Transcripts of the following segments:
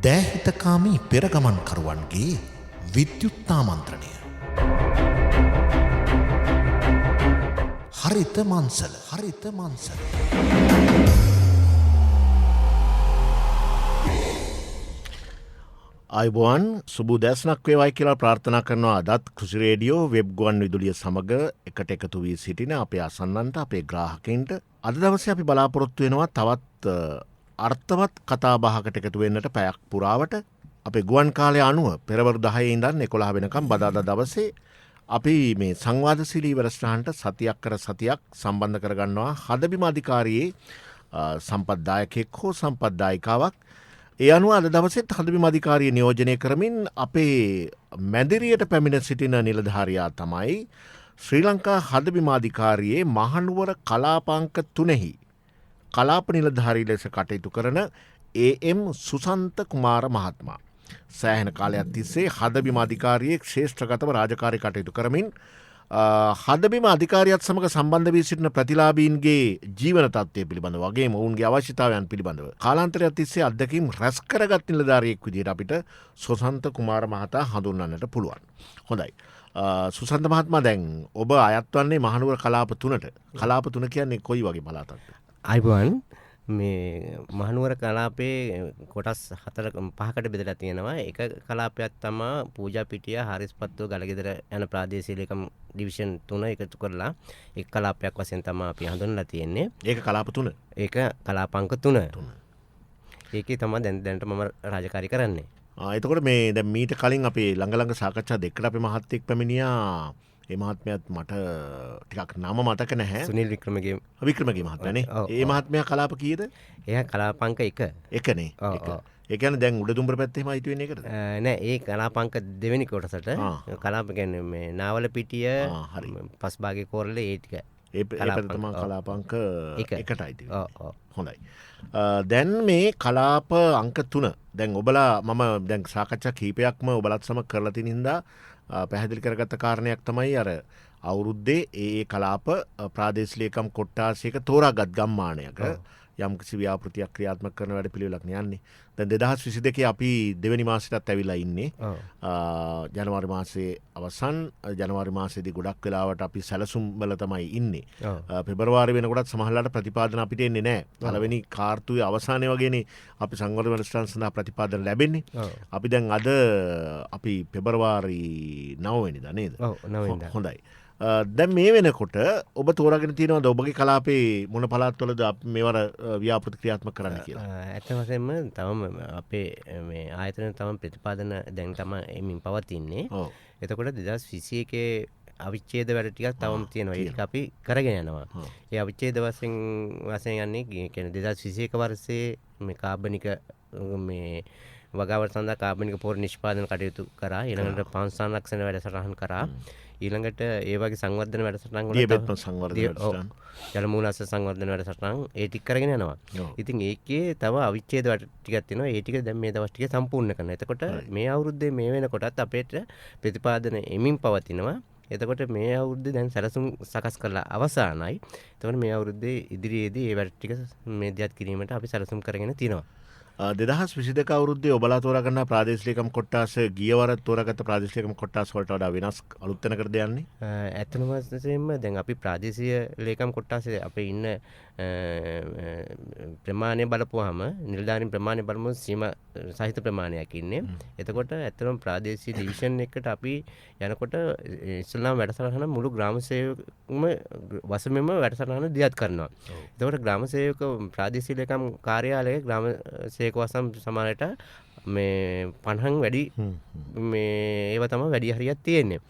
දෑහිතකාමී පෙරගමන්කරුවන්ගේ විද්‍යුත්තාමන්ත්‍රණය. හරිත මන්සල අයිබෝන් සුබ දැස්නක් වේවයි කියලා ප්‍රාර්ථනා කරනවා. අදත් කෘෂි රේඩියෝ වෙබ් ගුවන් විදුලිය සමග එකට එකතු වී සිටින අපේ අසන්නන්ට අපේ ග්‍රාහකයින්ට අද දවසේ අපි බලාපොරොත්තු වෙනවා තවත් අර්ථවත් කතාබහකට එකතු වෙන්නට පැයක් පුරාවට. අපේ ගුවන් කාලය අනුව පෙරවරු 10 ඉඳන් 11 වෙනකම් බදාදා දවසේ අපි මේ සංවාදශීලී වැඩසටහනට සතියක් සම්බන්ධ කරගන්නවා හදබිම අධිකාරියේ සම්පත්දායකෙක් හෝ සම්පත්දායිකාවක්. ඒ අනුව අද දවසෙත් හදබිම අධිකාරිය නියෝජනය කරමින් අපේ මැදිරියට පැමිණ සිටින නිලධාරියා තමයි ශ්‍රී ලංකා හදබිම අධිකාරියේ මහනුවර කලාපාංක 3 කලාප නිලධාරී ලෙස කටයුතු කරන ඒ.එම්. සුසන්ත කුමාර මහත්මයා. සෑහෙන කාලයක් තිස්සේ හදබිම අධිකාරියේ ක්ෂේත්‍රගතව රාජකාරී කටයුතු කරමින් හදබිම අධිකාරියත් සමග සම්බන්ධ වී සිටින ප්‍රතිලාභීන්ගේ ජීවන තත්ත්වය පිළිබඳව වගේම ඔවුන්ගේ අවශ්‍යතාවයන් පිළිබඳව කාලාන්තරයක් තිස්සේ අත්දැකීම් රැස් කරගත් නිලධාරියෙක් විදිහට අපිට සුසන්ත කුමාර මහතා හඳුන්වන්නට පුළුවන්. හොඳයි. සුසන්ත මහත්මයා දැන් ඔබ අයත් වන්නේ මහනුවර කලාප 3ට. කලාප 3 කියන්නේ කොයි වගේ පළාතක්ද? අයිබෝන් මේ මහනුවර කලාපේ කොටස් 5කට බෙදලා තියෙනවා. එක කලාපයක් තමයි පූජා පිටිය හාරිස්පත්තුව ගලගෙදර යන ප්‍රාදේශීය ලේකම් ඩිවිෂන් 3 එකතු කරලා එක් කලාපයක් වශයෙන් තමයි අපි හඳුන්වලා තියෙන්නේ. ඒක කලාප 3. ඒක කලාපාංක 3. ඒකේ තමයි දැනට මම රාජකාරී කරන්නේ. එතකොට මේ දැන් මීට කලින් අපේ ළඟ සාකච්ඡා දෙකකට අපේ මහත්තයෙක් පැමිණියා. ඒ මහත්මයාත් මට ටිකක් නම මතක නැහැ. සුනිල් වික්‍රමගේ මහත්මයානේ. ඒ මහත්මයා කලාප කීයද? එයා කලාපාංක 1. එකනේ. ඒ කියන්නේ දැන් උඩදුම්බර පැත්තේම අයිති වෙන්නේ ඒකද? නෑ ඒ කලාපාංක 2 වෙනි කොටසට කලාප කියන්නේ මේ නාවල පිටිය පස් භාගයේ කෝරළේ ඒ ටික. ඒ පැත්ත තමයි කලාපාංක 1ට අයිති වෙන්නේ. හොඳයි. දැන් මේ කලාප අංක 3 දැන් ඔබලා මම දැන් සාකච්ඡා කීපයක්ම ඔබලත් සමග කරලා තියෙන හින්දා පැහැදිලි කරගත්ත කාරණයක් තමයි අර අවුරුද්දේ ඒ කලාප ප්‍රාදේශීය ලේකම් කොට්ටාසයක තෝරාගත් ගම්මානයක යම්කිසි ව්‍යාපෘතියක් ක්‍රියාත්මක කරන වැඩ පිළිවෙලක් යන්නේ. දැන් 2022 අපි දෙවැනි මාසෙටත් ඇවිල්ලා ඉන්නේ. ජනවාරි මාසයේ අවසන් ජනවාරි මාසයේදී ගොඩක් වෙලාවට අපි සැලසුම් වල තමයි ඉන්නේ. පෙබරවාරි වෙනකොටත් සමහරවිට ප්‍රතිපාදන අපිට එන්නේ නැහැ. පළවෙනි කාර්තුවේ අවසානයේ වගේනේ අපි සංවර්ධන වැඩසටහන සඳහා ප්‍රතිපාදන ලැබෙන්නේ. අපි දැන් අද අපි පෙබරවාරි 9 වෙනිදා නේද? ඔව් 9 වෙනිදා. හොඳයි. දැන් මේ වෙනකොට ඔබ තෝරාගෙන තියෙනවද ඔබගේ කලාපේ මොන පළාත්වලද මේවර ව්‍යාපෘති ක්‍රියාත්මක කරන්න කියලා? ඇත්ත වශයෙන්ම තවම අපේ මේ ආයතන තම ප්‍රතිපාදන දැන් තමයි එමින් පවතින්නේ. එතකොට 2021 අවිච්ඡේද වැඩ ටිකක් තවම තියෙනවා. ඒක අපි කරගෙන යනවා. ඒ අවිච්ඡේද වශයෙන් යන්නේ කියන්නේ 2021 වර්ෂයේ මේ කාබනික මේ වගාවට සඳහා කාබනික පොහොර නිෂ්පාදන කටයුතු කරා. ඊළඟට පාන් සංරක්ෂණ වැඩසටහන් කරා. ඊළඟට ඒ වගේ සංවර්ධන වැඩසටහන් වල ජල මූලාශ්‍ර සංවර්ධන වැඩසටහන් ඒ ටික කරගෙන යනවා. ඉතින් ඒකේ තව අවිච්ඡේද වැඩ ටිකක් තියෙනවා. ඒ ටික දැන් මේ දවස් ටිකේ සම්පූර්ණ කරනවා. එතකොට මේ අවුරුද්දේ මේ වෙනකොටත් අපේට ප්‍රතිපාදන එමින් පවතිනවා. එතකොට මේ අවුරුද්දේ දැන් සැලසුම් සකස් කරලා අවසానයි. එතකොට මේ අවුරුද්දේ ඉදිරියේදී මේ වැඩ ටික මේ දියත් කිරීමට අපි සැලසුම් කරගෙන තියෙනවා. 2022 අවුරුද්දේ ඔබලා තෝරාගන්න ප්‍රාදේශීය ලේකම් කොට්ටාස ගියවර තෝරාගත්ත ප්‍රාදේශීය ලේකම් කොට්ටාස වලට වඩා වෙනස් අලුත් තැනකටද යන්නේ? ඇත්තම වශයෙන්ම දැන් අපි ප්‍රාදේශීය ලේකම් කොට්ටාසේ අපේ ඉන්න ප්‍රමාණය බලපුවාම නිලධාරීන් ප්‍රමාණය බලමු සීමා සහිත ප්‍රමාණයක් ඉන්නේ. එතකොට ඇත්තටම ප්‍රාදේශීය ඩිවිෂන් එකට අපි යනකොට ඉස්ලාම් වැඩසටහන මුළු ග්‍රාම සේවකම වසමෙම වැඩසටහන දියත් කරනවා. එතකොට ග්‍රාම සේවක ප්‍රාදේශීය ලේකම් කාර්යාලයේ ග්‍රාම සේවක වසම් සමානයට මේ 50 වැඩි මේ ඒව තමයි වැඩි හරියක් තියෙන්නේ.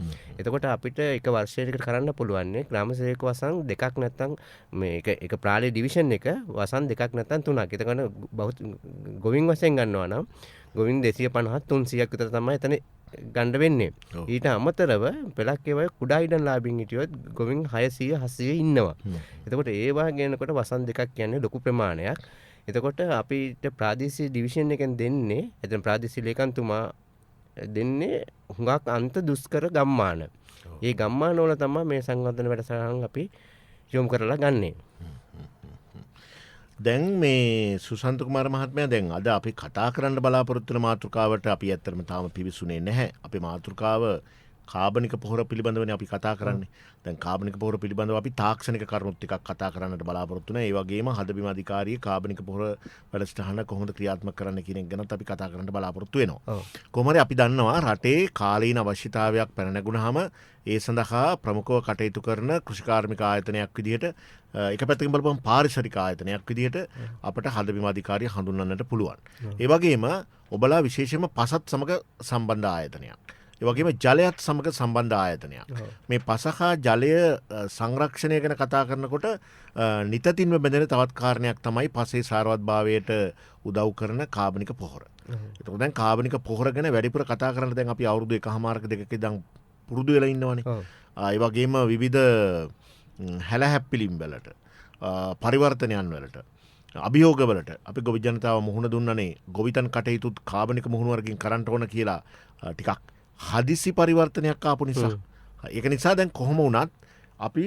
එතකොට අපිට එක වර්ෂයකට කරන්න පුළුවන් ග්‍රාම සේවක වසන් දෙකක් නැත්නම් මේ එක ප්‍රාලේ ඩිවිෂන් එක වසන් දෙකක් නැත්නම් තුනක්. එතකොට ගොවින් වශයෙන් ගන්නවා නම් ගොවින් 250 300ක් විතර තමයි එතන ගන්න වෙන්නේ. ඊට අමතරව පෙළක් ඒවා කුඩා ඉඩම් ලාභින් හිටියොත් ගොවින් 600 700 ඉන්නවා. එතකොට ඒවා ගෙනකොට වසන් දෙකක් කියන්නේ ලොකු ප්‍රමාණයක්. එතකොට අපිට ප්‍රාදේශීය ඩිවිෂන් එකෙන් දෙන්නේ එතන ප්‍රාදේශීය ලේකම්තුමා දෙන්නේ හුඟක් අන්ත දුෂ්කර ගම්මාන. ඒ ගම්මාන වල තමයි මේ සංවර්ධන වැඩසටහන් අපි යොමු කරලා ගන්නෙ. දැන් මේ සුසන්ත කුමාර මහත්මයා දැන් අද අපි කතා කරන්න බලාපොරොත්තු වෙන මාතෘකාවට අපි ඇත්තටම තාම පිවිසුනේ නැහැ. අපේ මාතෘකාව කාබනික පොහොර පිළිබඳවනේ අපි කතා කරන්නේ. දැන් කාබනික පොහොර පිළිබඳව අපි තාක්ෂණික කරුණුත් ටිකක් කතා කරන්නට බලාපොරොත්තු වෙනවා. ඒ වගේම හදබිම අධිකාරියේ කාබනික පොහොර වැඩසටහන කොහොමද ක්‍රියාත්මක කරන්න කියන එක ගැනත් අපි කතා කරන්න බලාපොරොත්තු වෙනවා. කොහොම හරි අපි දන්නවා රටේ කාලීන අවශ්‍යතාවයක් පැන නැගුණාම ඒ සඳහා ප්‍රමුඛව කටයුතු කරන කෘෂිකාර්මික ආයතනයක් විදිහට එක පැත්තකින් බලපුවම පාරිසරික ආයතනයක් විදිහට අපට හදබිම අධිකාරිය හඳුන්වන්නට පුළුවන්. ඒ වගේම ඔබලා විශේෂයෙන්ම පසත් සමග සම්බන්ධ ආයතනයක්. ඒ වගේම ජලයත් සමග සම්බන්ධ ආයතනයක්. මේ පස හා ජලය සංරක්ෂණය ගැන කතා කරනකොට නිතින්ම බැඳෙන තවත් කාරණයක් තමයි පසේ සාරවත්භාවයට උදව් කරන කාබනික පොහොර. එතකොට දැන් කාබනික පොහොර ගැන වැඩිපුර කතා කරන්න දැන් අපි අවුරුදු 1.5 දෙකක ඉඳන් පුරුදු වෙලා ඉන්නවනේ. ඒ වගේම විවිධ හැලහැප්පිලිම් වලට පරිවර්තනයන් වලට අභියෝගවලට අපි ගොවි ජනතාව මුහුණ දුන්නනේ ගොවිතැන් කටයුතුත් කාබනික මුහුණ වර්ගින් කරන්න ඕන කියලා ටිකක් හදිසි පරිවර්තනයක් ආපු නිසා. ඒක නිසා දැන් කොහොම වුණත් අපි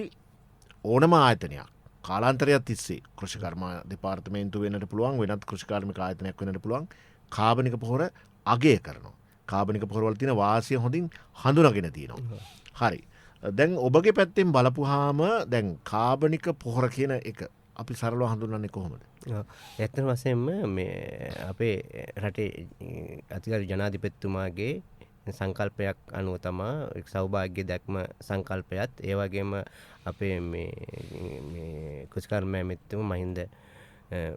ඕනම ආයතනයක් කාලාන්තරයක් තිස්සේ කෘෂිකර්ම දෙපාර්තමේන්තුව වෙන්නට පුළුවන් වෙනත් කෘෂිකාර්මික ආයතනයක් වෙන්නට පුළුවන් කාබනික පොහොර අගය කරනවා. කාබනික පොහොර වල තියෙන වාසිය හොඳින් හඳුනාගෙන තියෙනවා. හරි. දැන් ඔබගේ පැත්තෙන් බලපුවාම දැන් කාබනික පොහොර කියන එක අපි සරලව හඳුන්වන්නේ කොහොමද? ඇත්තම වශයෙන්ම මේ අපේ රටේ අතිගරු ජනාධිපතිතුමාගේ සංකල්පයක් අනුව තමා සෞභාග්‍ය දැක්ම සංකල්පයත් ඒ වගේම අපේ මේ කෘෂිකර්ම ඇමතිතුම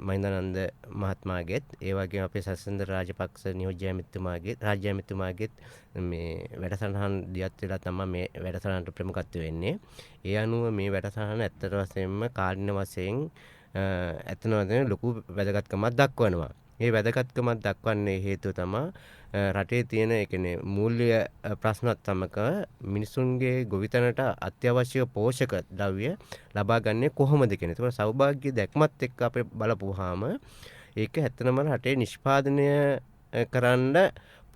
මහින්දානන්ද මහත්මයාගේත් ඒ වගේම අපේ සසන්ද රාජපක්ෂ නියෝජ්‍ය ඇමතිතුමාගේ රාජ්‍ය ඇමතිතුමාගේත් මේ වැඩසටහන් දියත් වෙලා තමයි මේ වැඩසටහනට ප්‍රමුඛත්වය වෙන්නේ. ඒ අනුව මේ වැඩසටහන ඇත්තට වශයෙන්ම කාලින වශයෙන් ඇත්තනම ලොකු වැදගත්කමක් දක්වනවා. මේ වැදගත්කමක් දක්වන්නේ හේතුව තමයි රටේ තියෙන ඒ කියන්නේ මූල්‍ය ප්‍රශ්නත් සමග මිනිසුන්ගේ ගොවිතැනට අත්‍යවශ්‍ය පෝෂක ද්‍රව්‍ය ලබා ගන්නේ කොහොමද කියන. ඒක සෞභාග්‍ය දැක්මත් එක්ක අපි බලපුවාම ඒක ඇත්තනම රටේ නිෂ්පාදනය කරන්න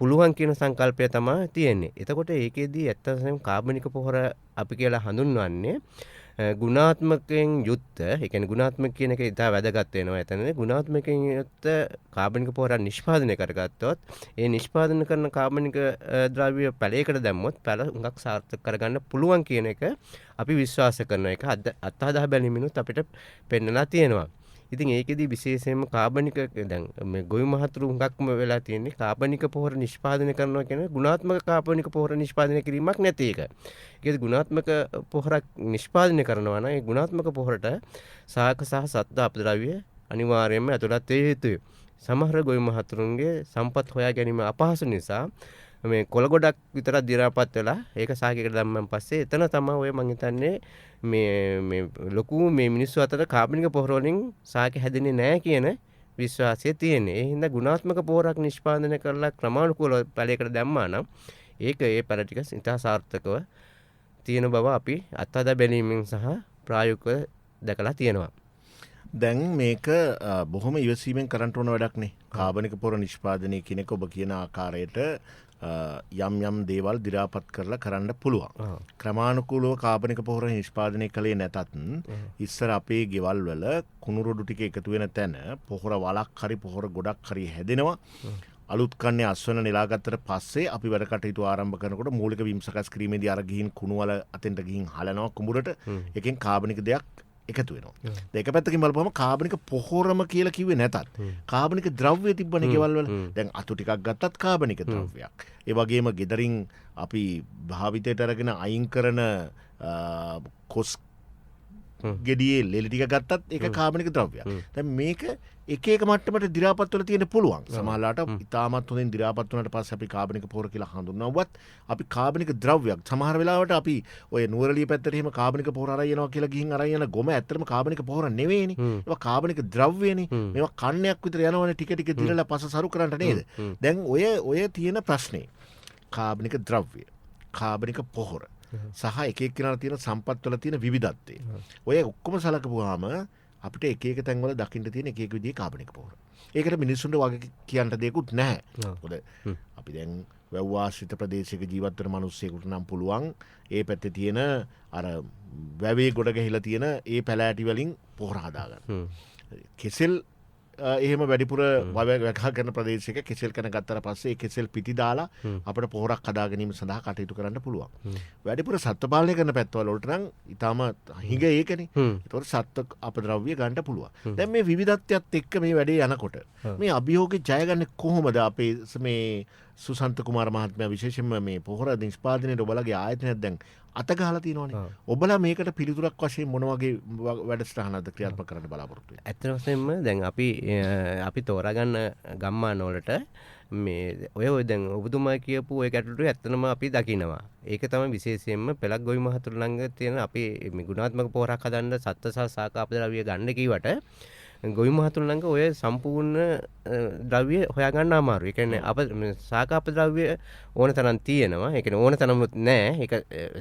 පුළුවන් කියන සංකල්පය තමයි තියෙන්නේ. එතකොට ඒකෙදී ඇත්තටම කාබනික පොහොර අපි කියලා හඳුන්වන්නේ ගුණාත්මකයෙන් යුක්ත, ඒ කියන්නේ ගුණාත්මක කියන එක ඉතා වැදගත් වෙනවා. එතනදී ගුණාත්මකයෙන් යුක්ත කාබනික පොහොරක් නිෂ්පාදනය කරගත්තොත් ඒ නිෂ්පාදනය කරන කාබනික ද්‍රව්‍ය පැලයකට දැම්මොත් පැල හුඟක් සාර්ථක කරගන්න පුළුවන් කියන එක අපි විශ්වාස කරන එක අත්හදා බැලීමෙනුත් අපිට පෙන්නලා තියෙනවා. ඉතින් ඒකෙදී විශේෂයෙන්ම කාබනික දැන් මේ ගොවි මහතුරු හුඟක්ම වෙලා තියෙන්නේ කාබනික පොහොර නිෂ්පාදනය කරනවා කියන්නේ ගුණාත්මක කාබනික පොහොර නිෂ්පාදනය කිරීමක් නැති එක. ඒකේ ගුණාත්මක පොහොරක් නිෂ්පාදනය කරනවා නම් ඒ ගුණාත්මක පොහොරට සාහක සහ සත්ව අපද්‍රව්‍ය අනිවාර්යයෙන්ම ඇතුළත් වේ යුතුයි. සමහර ගොවි මහතුරුන්ගේ සම්පත් හොයා ගැනීම අපහසු නිසා මේ කොළ ගොඩක් විතරක් දි รา පත් වෙලා ඒක සාහකයකට දැම්මන් පස්සේ එතන තමයි ඔය මං හිතන්නේ මේ ලොකු මේ මිනිස්සු අතර කාබනික පොහොර වලින් සාහක හැදෙන්නේ නැහැ කියන විශ්වාසය තියෙන්නේ. ඒ හින්දා ගුණාත්මක පොහොරක් නිෂ්පාදනය කරලා ක්‍රමානුකූලව පැලයකට දැම්මා නම් ඒක ඒ පැල ටික ඉතා සාර්ථකව තියෙන බව අපි අත්හදා බැලීමෙන් සහ ප්‍රායෝගිකව දැකලා තියෙනවා. දැන් මේක බොහොම ඉවසීමෙන් කරන්න ඕන වැඩක් නේ. කාබනික පොහොර නිෂ්පාදනය කියන එක ඔබ කියන ආකාරයට යම් දේවල් දි รา පත් කරලා කරන්න පුළුවන්. ක්‍රමානුකූලව කාබනික පොහොර නිෂ්පාදනය කළේ නැතත් ඉස්සර අපේ ගෙවල් වල කුණුරොඩු ටික එකතු වෙන තැන පොහොර වලක් හරි පොහොර ගොඩක් හරි හැදෙනවා. අලුත් කන්නේ අස්වැන්න නෙලාගත්තට පස්සේ අපි වැඩ කටයුතු ආරම්භ කරනකොට මූලික බිම් සකස් කිරීමේදී අර ගිහින් කුණු වල අතෙන්ට ගිහින් හලනවා කුඹුරට. එකෙන් කාබනික දෙයක් එකතු වෙනවා. ඒක පැත්තකින් බලපුවම කාබනික පොහොරම කියලා කිව්වේ නැතත් කාබනික ද්‍රව්‍ය තිබ්බනේ ගෙවල් වල. දැන් අතු ටිකක් ගත්තත් කාබනික ද්‍රව්‍යයක්. ඒ වගේම ගෙදරින් අපි භාවිතයට අරගෙන අයින් කරන කොස් ගෙඩියේ ලෙලි ටික ගත්තත් ඒක කාබනික ද්‍රව්‍යයක්. දැන් මේක එක එක මට්ටමට දි รา පත් වල තියෙන පුළුවන්. සමහරලාට ඉතාමත් හොඳින් දි รา පත් වුණාට පස්සේ අපි කාබනික පොහොර කියලා හඳුන්වුවත් අපි කාබනික ද්‍රව්‍යයක් සමහර වෙලාවට අපි ඔය නුවරඑළිය පැත්තට එහෙම කාබනික පොහොර අරන් යනවා කියලා ගිහින් අරන් යන ගොම ඇත්තටම කාබනික පොහොර නෙවෙයිනේ. ඒවා කාබනික ද්‍රව්‍යනේ. මේවා කන්නයක් විතර යනවනේ ටික ටික දිරලා පස සරු කරන්නට නේද? දැන් ඔය තියෙන ප්‍රශ්නේ කාබනික ද්‍රව්‍ය, කාබනික පොහොර සහ එක එක්කෙනාට තියෙන සම්පත් වල තියෙන විවිධත්වය. ඔය ඔක්කොම සලකපුවාම අපිට එක එක තැන්වල දකින්න තියෙන එක එක විදිහේ කාබනික පොහොර. ඒකට මිනිස්සුන්ට වගේ කියන්න දෙයක්වත් නැහැ. මොකද අපි දැන් වැව්වාශ්‍රිත ප්‍රදේශයක ජීවත් වෙන මිනිස්සුෙකුට නම් පුළුවන් ඒ පැත්තේ තියෙන අර වැවේ ගොඩ ගැහිලා තියෙන ඒ පැලෑටි වලින් පොහොර හදාගන්න. කෙසෙල් එහෙම වැඩිපුර වැකා කරන ප්‍රදේශයක කෙසෙල් කන ගත්තට පස්සේ ඒ කෙසෙල් පිටි දාලා අපිට පොහොරක් හදා ගැනීම සඳහා කටයුතු කරන්න පුළුවන්. වැඩිපුර සත්ත්ව පාලනය කරන පැත්තවල වලට නම් ඊටාම හිඟ ඒකනේ. ඒතකොට සත්ත්ව අපද්‍රව්‍ය ගන්න පුළුවන්. දැන් මේ විවිධත්වයත් එක්ක මේ වැඩේ යනකොට මේ අභියෝගේ ජයගන්නේ කොහොමද? අපේ මේ සුසන්ත කුමාර මහත්මයා විශේෂයෙන්ම මේ පොහොර නිෂ්පාදනයේ ඔබලගේ ආයතනයක් දැන් අතගහලා තියෙනවනේ. ඔබලා මේකට පිළිතුරක් වශයෙන් මොන වගේ වැඩසටහනක්ද ක්‍රියාත්මක කරන්න බලාපොරොත්තු වෙන්නේ? ඇත්ත වශයෙන්ම දැන් අපි තෝරාගන්න ගම්මාන වලට මේ ඔය දැන් ඔබතුමා කියපු ඔය ගැටලුව ඇත්තනම අපි දකිනවා. ඒක තමයි විශේෂයෙන්ම පෙලක් ගොවි මහතුරු ළඟ තියෙන අපි මේ ගුණාත්මක පොහොරක් හදන්න සත්ත්ව සහ ශාක අපද්‍රව්‍ය ගන්න කීවට ගොවි මහතුරු ළඟ ඔය සම්පූර්ණ ද්‍රව්‍ය හොයාගන්න අමාරුයි. ඒ කියන්නේ අප ශාක අපද්‍රව්‍ය ඕන තරම් තියෙනවා. ඒ කියන්නේ ඕන තරම්වත් නෑ. ඒක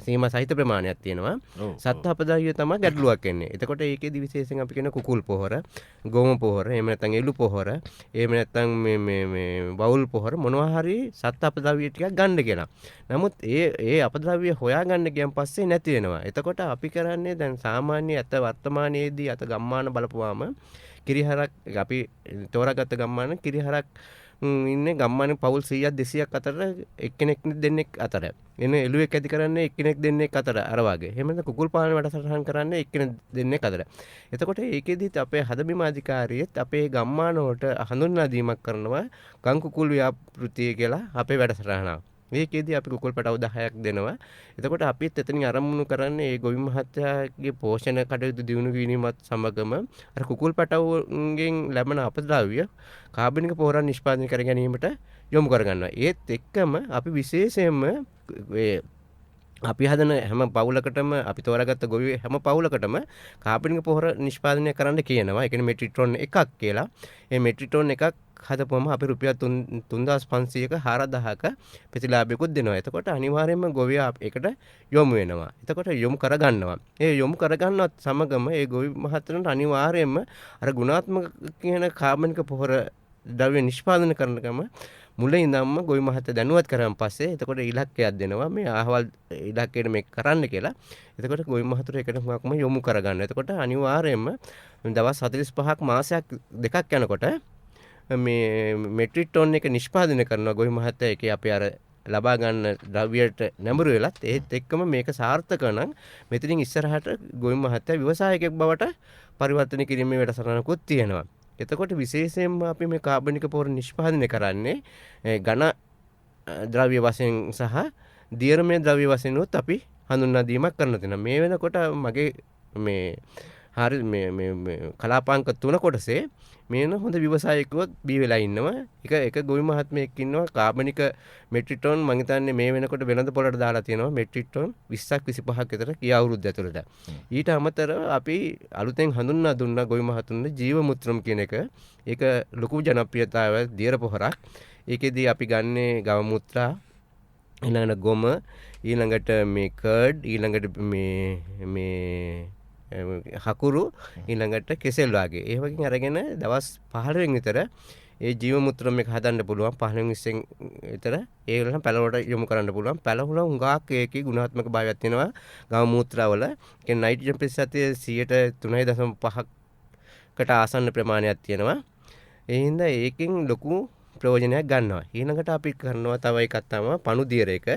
සීමා සහිත ප්‍රමාණයක් තියෙනවා. සත්ත්ව අපද්‍රව්‍ය තමයි ගැටලුවක් එන්නේ. එතකොට ඒකේදී විශේෂයෙන් අපි කියන කුකුල් පොහොර, ගොම පොහොර, එහෙම නැත්නම් එළු පොහොර, එහෙම නැත්නම් මේ වවුල් පොහොර මොනවා හරි සත්ත්ව අපද්‍රව්‍ය ටිකක් ගන්න කියලා. නමුත් ඒ අපද්‍රව්‍ය හොයාගන්න ගියන් පස්සේ නැති වෙනවා. එතකොට අපි කරන්නේ දැන් සාමාන්‍ය අත වර්තමානයේදී අත ගම්මාන බලපුවාම කිරිහරක් අපි තෝරාගත්ත ගම්මාන කිරිහරක් ඉන්නේ ගම්මාන පවුල් 100ක් 200ක් අතර එක්කෙනෙක් දෙන්නෙක් අතර. එන එළුවෙක් ඇති කරන්නේ එක්කෙනෙක් දෙන්නෙක් අතර අර වගේ. එහෙම නැත්නම් කුකුල් පාලන වැඩසටහන් කරන්නේ එක්කෙනෙක් දෙන්නෙක් අතර. එතකොට ඒකෙදිත් අපේ හදබිම අධිකාරියෙත් අපේ ගම්මාන වලට හඳුන්වා දීමක් කරනවා ගම් කුකුල් ව්‍යාපෘතිය කියලා අපේ වැඩසටහනක්. මේකෙදී අපි කුකුල් පැටව 10ක් දෙනවා. එතකොට අපිත් එතනින් ආරම්භණු කරන්නේ ඒ ගොවි මහත්තයාගේ පෝෂණ කටයුතු දියුණු කිරීමත් සමගම අර කුකුල් පැටවුන්ගෙන් ලැබෙන අපද්‍රව්‍ය කාබනික පොහොර නිෂ්පාදනය කර ගැනීමට යොමු කරගන්නවා. ඒත් එක්කම අපි විශේෂයෙන්ම අපි හදන හැම පවුලකටම අපි තෝරාගත්ත ගොවි හැම පවුලකටම කාබනික පොහොර නිෂ්පාදනය කරන්න කියනවා. ඒ කියන්නේ මෙට්‍රික් ටොන් එකක් කියලා. ඒ මෙට්‍රික් ටොන් එකක් හදපුවම අපි රුපියල් 3500ක 4000ක ප්‍රතිලාභයකුත් දෙනවා. එතකොට අනිවාර්යයෙන්ම ගොවියා ඒකට යොමු වෙනවා. එතකොට යොමු කරගන්නවා. ඒ යොමු කරගන්නවත් සමගම ඒ ගොවි මහත්තයන්ට අනිවාර්යයෙන්ම අර ගුණාත්මක කියන කාබනික පොහොර ද්‍රව්‍ය නිෂ්පාදනය කරනකම මුලින් ඉඳන්ම ගොවි මහත්තයා දැනුවත් කරන් පස්සේ එතකොට ඉලක්කයක් දෙනවා මේ ආහවල් ඉලක්කයට මේක කරන්න කියලා. එතකොට ගොවි මහතුරු එකට හුඟක්ම යොමු කරගන්න. එතකොට අනිවාර්යයෙන්ම දවස් 45ක් මාසයක් දෙකක් යනකොට මේ මෙට්‍රික් ටොන් එක නිෂ්පාදනය කරනවා ගොවි මහත්තයා. ඒකේ අපි අර ලබා ගන්න ද්‍රව්‍යයට නැඹුරු වෙලත් ඒත් එක්කම මේක සාර්ථක නම් මෙතනින් ඉස්සරහට ගොවි මහත්තයා ව්‍යවසායකයෙක් බවට පරිවර්තන කිරීමේ වැඩසටහනකුත් තියෙනවා. එතකොට විශේෂයෙන්ම අපි මේ කාබනික පොහොර නිෂ්පාදනය කරන්නේ ඝන ද්‍රව්‍ය වශයෙන් සහ දියරමය ද්‍රව්‍ය වශයෙන් උත් අපි හඳුන්වා දීමක් කරන්න තියෙනවා. මේ වෙනකොට මගේ මේ හරි මේ කලාපාංක 3 කොටසේ මේන හොඳ ව්‍යවසායකයෝත් බී වෙලා ඉන්නවා. එක ගොවි මහත්මයෙක් ඉන්නවා කාබනික මෙට්‍රික් ටොන් මම හිතන්නේ මේ වෙනකොට වෙළඳ පොළට දාලා තියෙනවා මෙට්‍රික් ටොන් 20ක් 25ක් විතර ගිය අවුරුද්ද ඇතුළත. ඊට අමතරව අපි අලුතෙන් හඳුන්වා දුන්නා ගොවි මහතුන්ට ජීවමුත්‍රම් කියන එක. ඒක ලොකු ජනප්‍රියතාවයක් දියර පොහොරක්. ඒකෙදී අපි ගන්නේ ගව මුත්‍රා, ඊළඟට ගොම, ඊළඟට මේ කර්ඩ්, ඊළඟට මේ හකුරු, ඊළඟට කෙසෙල් වගේ. ඒ වගේ අරගෙන දවස් 15න් විතර ඒ ජීව මුත්‍රම් එක හදන්න පුළුවන්. 15න් 20න් විතර ඒගොල්ලන් පැලවලට යොමු කරන්න පුළුවන්. පැලවල හුඟක් ඒකේ ගුණාත්මක භාවයක් තියෙනවා. ගව මුත්‍රාවල කියන්නේ නයිට්‍රජන් ප්‍රතිශතය 3.5කට ආසන්න ප්‍රමාණයක් තියෙනවා. ඒ හින්දා ඒකෙන් ලොකු ප්‍රයෝජනයක් ගන්නවා. ඊළඟට අපි කරනවා තව එකක් තමයි පණු දියර එක.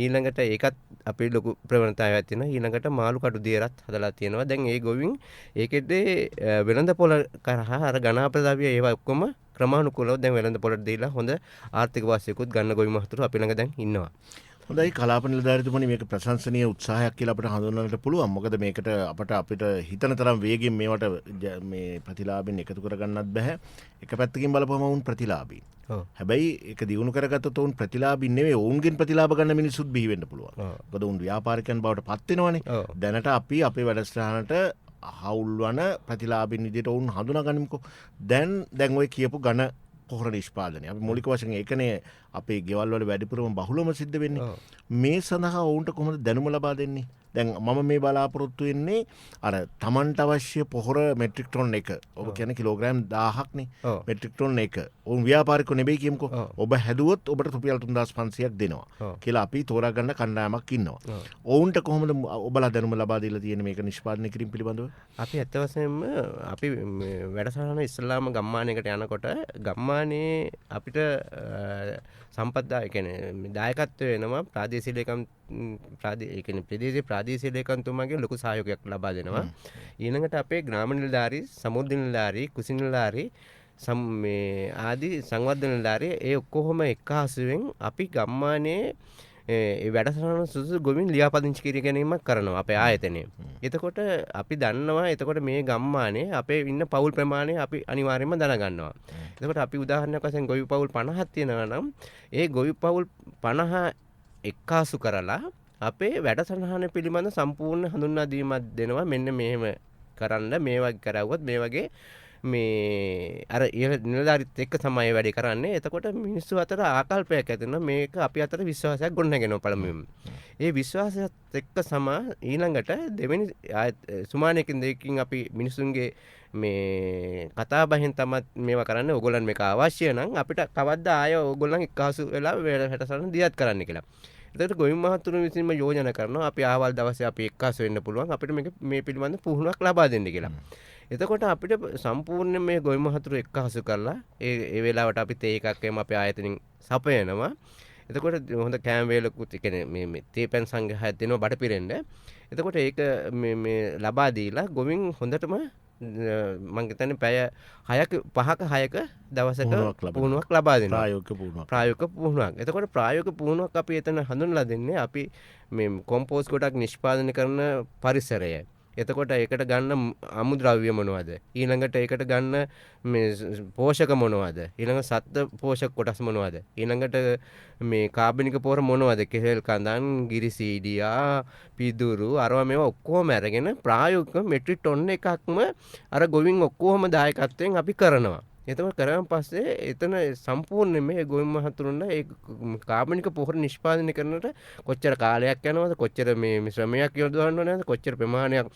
ඊළඟට ඒකත් අපේ ලොකු ප්‍රවණතාවයක් තියෙනවා. ඊළඟට මාළු කටු දියරත් හදලා තියෙනවා. දැන් ඒ ගොවින් ඒකෙදී වෙළඳ පොළ කරහා අර ඝන අපද්‍රව්‍ය ඒවා ඔක්කොම ක්‍රමානුකූලව දැන් වෙළඳ පොළට දීලා හොඳ ආර්ථික වාසියකුත් ගන්න ගොවි මහතුරු අපි ළඟ දැන් ඉන්නවා. හොඳයි කලාප නිලධාරීතුමනි මේක ප්‍රශංසනීය උත්සාහයක් කියලා අපිට හඳුන්වන්නට පුළුවන්. මොකද මේකට අපිට හිතන තරම් වේගෙන් මේවට මේ ප්‍රතිලාභෙන් එකතු කරගන්නත් බෑ. එක පැත්තකින් බලපුවම වුන් ප්‍රතිලාභී. හැබැයි ඒක දිනු කරගත්තොත් උන් ප්‍රතිලාභී නෙවෙයි උන්ගෙන් ප්‍රතිලාභ ගන්න මිනිස්සුත් බිහි වෙන්න පුළුවන්. මොකද උන් ව්‍යාපාරිකයන් බවට පත් වෙනවනේ. දැනට අපි අපේ වැඩසටහනට හවුල් වන ප්‍රතිලාභින් විදිහට උන් හඳුනාගන්නමුකෝ. දැන් ඔය කියපු ඝන පොහොර නිෂ්පාදනය අපි මූලික වශයෙන් ඒකනේ අපේ ගෙවල් වල වැඩිපුරම බහුලවම සිද්ධ වෙන්නේ. මේ සඳහා ඔවුන්ට කොහොමද දැනුම ලබා දෙන්නේ? දැන් මම මේ බලාපොරොත්තු වෙන්නේ අර තමන්ට අවශ්‍ය පොහොර මෙට්‍රික් ටොන් එක ඔබ කියන්නේ කිලෝග්‍රෑම් 1000ක්නේ ඔව්. මෙට්‍රික් ටොන් එක උන් ව්‍යාපාරිකව නෙවෙයි කියමුකෝ ඔව්. ඔබ හැදුවොත් ඔබට රුපියල් 3500ක් දෙනවා ඔව්. කියලා අපි තෝරා ගන්න කණ්ඩායමක් ඉන්නවා. ඔව්. ඔවුන්ට කොහොමද ඔබලා දැනුම ලබා දීලා තියෙන්නේ මේක නිෂ්පාදනය කිරීම පිළිබඳව? අපි ඇත්ත වශයෙන්ම අපි මේ වැඩසටහන ඉස්සල්ලාම ගම්මානයකට යනකොට ගම්මානයේ අපිට සම්පත්දා කියන්නේ දායකත්වය වෙනවා ප්‍රාදේශීය ලේකම් ඒ කියන්නේ ප්‍රදේශීය ප්‍රාදේශීය ලේකම්තුමාගේ ලොකු සහයෝගයක් ලබා දෙනවා. ඊළඟට අපේ ග්‍රාම නිලධාරී, සමුද්‍ර නිලධාරී, කුසි නිලධාරී මේ ආදී සංවර්ධන නිලධාරී ඒ ඔක්කොම එක්කාසුවෙන් අපි ගම්මානයේ ඒ වැඩසටහන සුදුසු ගොවින් ලියාපදිංචි කර ගැනීමක් කරනවා අපේ ආයතනයේ. එතකොට අපි දන්නවා එතකොට මේ ගම්මානයේ අපේ ඉන්න පවුල් ප්‍රමාණය අපි අනිවාර්යයෙන්ම දැනගන්නවා. එතකොට අපි උදාහරණයක් වශයෙන් ගොවි පවුල් 50ක් තියෙනවා නම් ඒ ගොවි පවුල් 50 එක්කාසු කරලා අපේ වැඩසටහන පිළිබඳ සම්පූර්ණ හඳුන්වා දීමක් දෙනවා. මෙන්න මෙහෙම කරන්න මේ වගේ කරවුවොත් මේ වගේ මේ අර නිලධාරිත් එක්ක තමයි වැඩේ කරන්නේ. එතකොට මිනිස්සු අතර ආකල්පයක් ඇති වෙනවා. මේක අපි අතර විශ්වාසයක් ගොඩනගෙනවා පළමුවෙන්. ඒ විශ්වාසයත් එක්ක ඊළඟට දෙවෙනි සුමානයකින් දෙකකින් අපි මිනිසුන්ගේ මේ කතා බහෙන් තමයි මේවා කරන්නේ. ඕගොල්ලන් මේක අවශ්‍ය නම් අපිට කවද්ද ආය ඕගොල්ලන් එක්කාසු වෙලා වැඩසටහන දියත් කරන්න කියලා. එතකොට ගොවි මහතුරු විසින්ම යෝජනා කරනවා අපි ආවල් දවසේ අපි එක්කාසු වෙන්න පුළුවන් අපිට මේ පිළිබඳ පුහුණුවක් ලබා දෙන්න කියලා. එතකොට අපිට සම්පූර්ණයෙන් මේ ගොවි මහතුරු එක්කහසු කරලා ඒ වෙලාවට අපි තේ එකක් එම අපේ ආයතනින් සපයනවා. එතකොට හොඳ කෑම වේලකුත් කියන්නේ මේ තේ පැන් සංග්‍රහයක් දෙනවා බඩ පිරෙන්න. එතකොට ඒක මේ ලබා දීලා ගොවින් හොඳටම මම හිතන්නේ පැය 6ක 5ක 6ක දවසක පුහුණුවක් ලබා දෙනවා. ප්‍රායෝගික පුහුණුවක්. එතකොට ප්‍රායෝගික පුහුණුවක් අපි එතන හඳුන්වලා දෙන්නේ අපි මේ කොම්පෝස්ට් ගොඩක් නිෂ්පාදනය කරන පරිසරය. එතකොට ඒකට ගන්න අමුද්‍රව්‍ය මොනවද? ඊළඟට ඒකට ගන්න මේ පෝෂක මොනවද? ඊළඟ සත්ත්ව පෝෂක කොටස් මොනවද? ඊළඟට මේ කාබනික පොහොර මොනවද? කෙහෙල් කඳන්, ගිරිසීඩියා, පිදුරු අරවා මේවා ඔක්කොම අරගෙන ප්‍රායෝගික මෙට්‍රික් ටොන් එකක්ම අර ගොවින් ඔක්කොම දායකත්වයෙන් අපි කරනවා. එතකොට කරාන් පස්සේ එතන සම්පූර්ණයෙන් මේ ගොවි මහතුරුන්ට ඒ කාබනික පොහොර නිෂ්පාදනය කරනට කොච්චර කාලයක් යනවද කොච්චර මේ ශ්‍රමයක් යොදවන්න ඕනද කොච්චර ප්‍රමාණයක්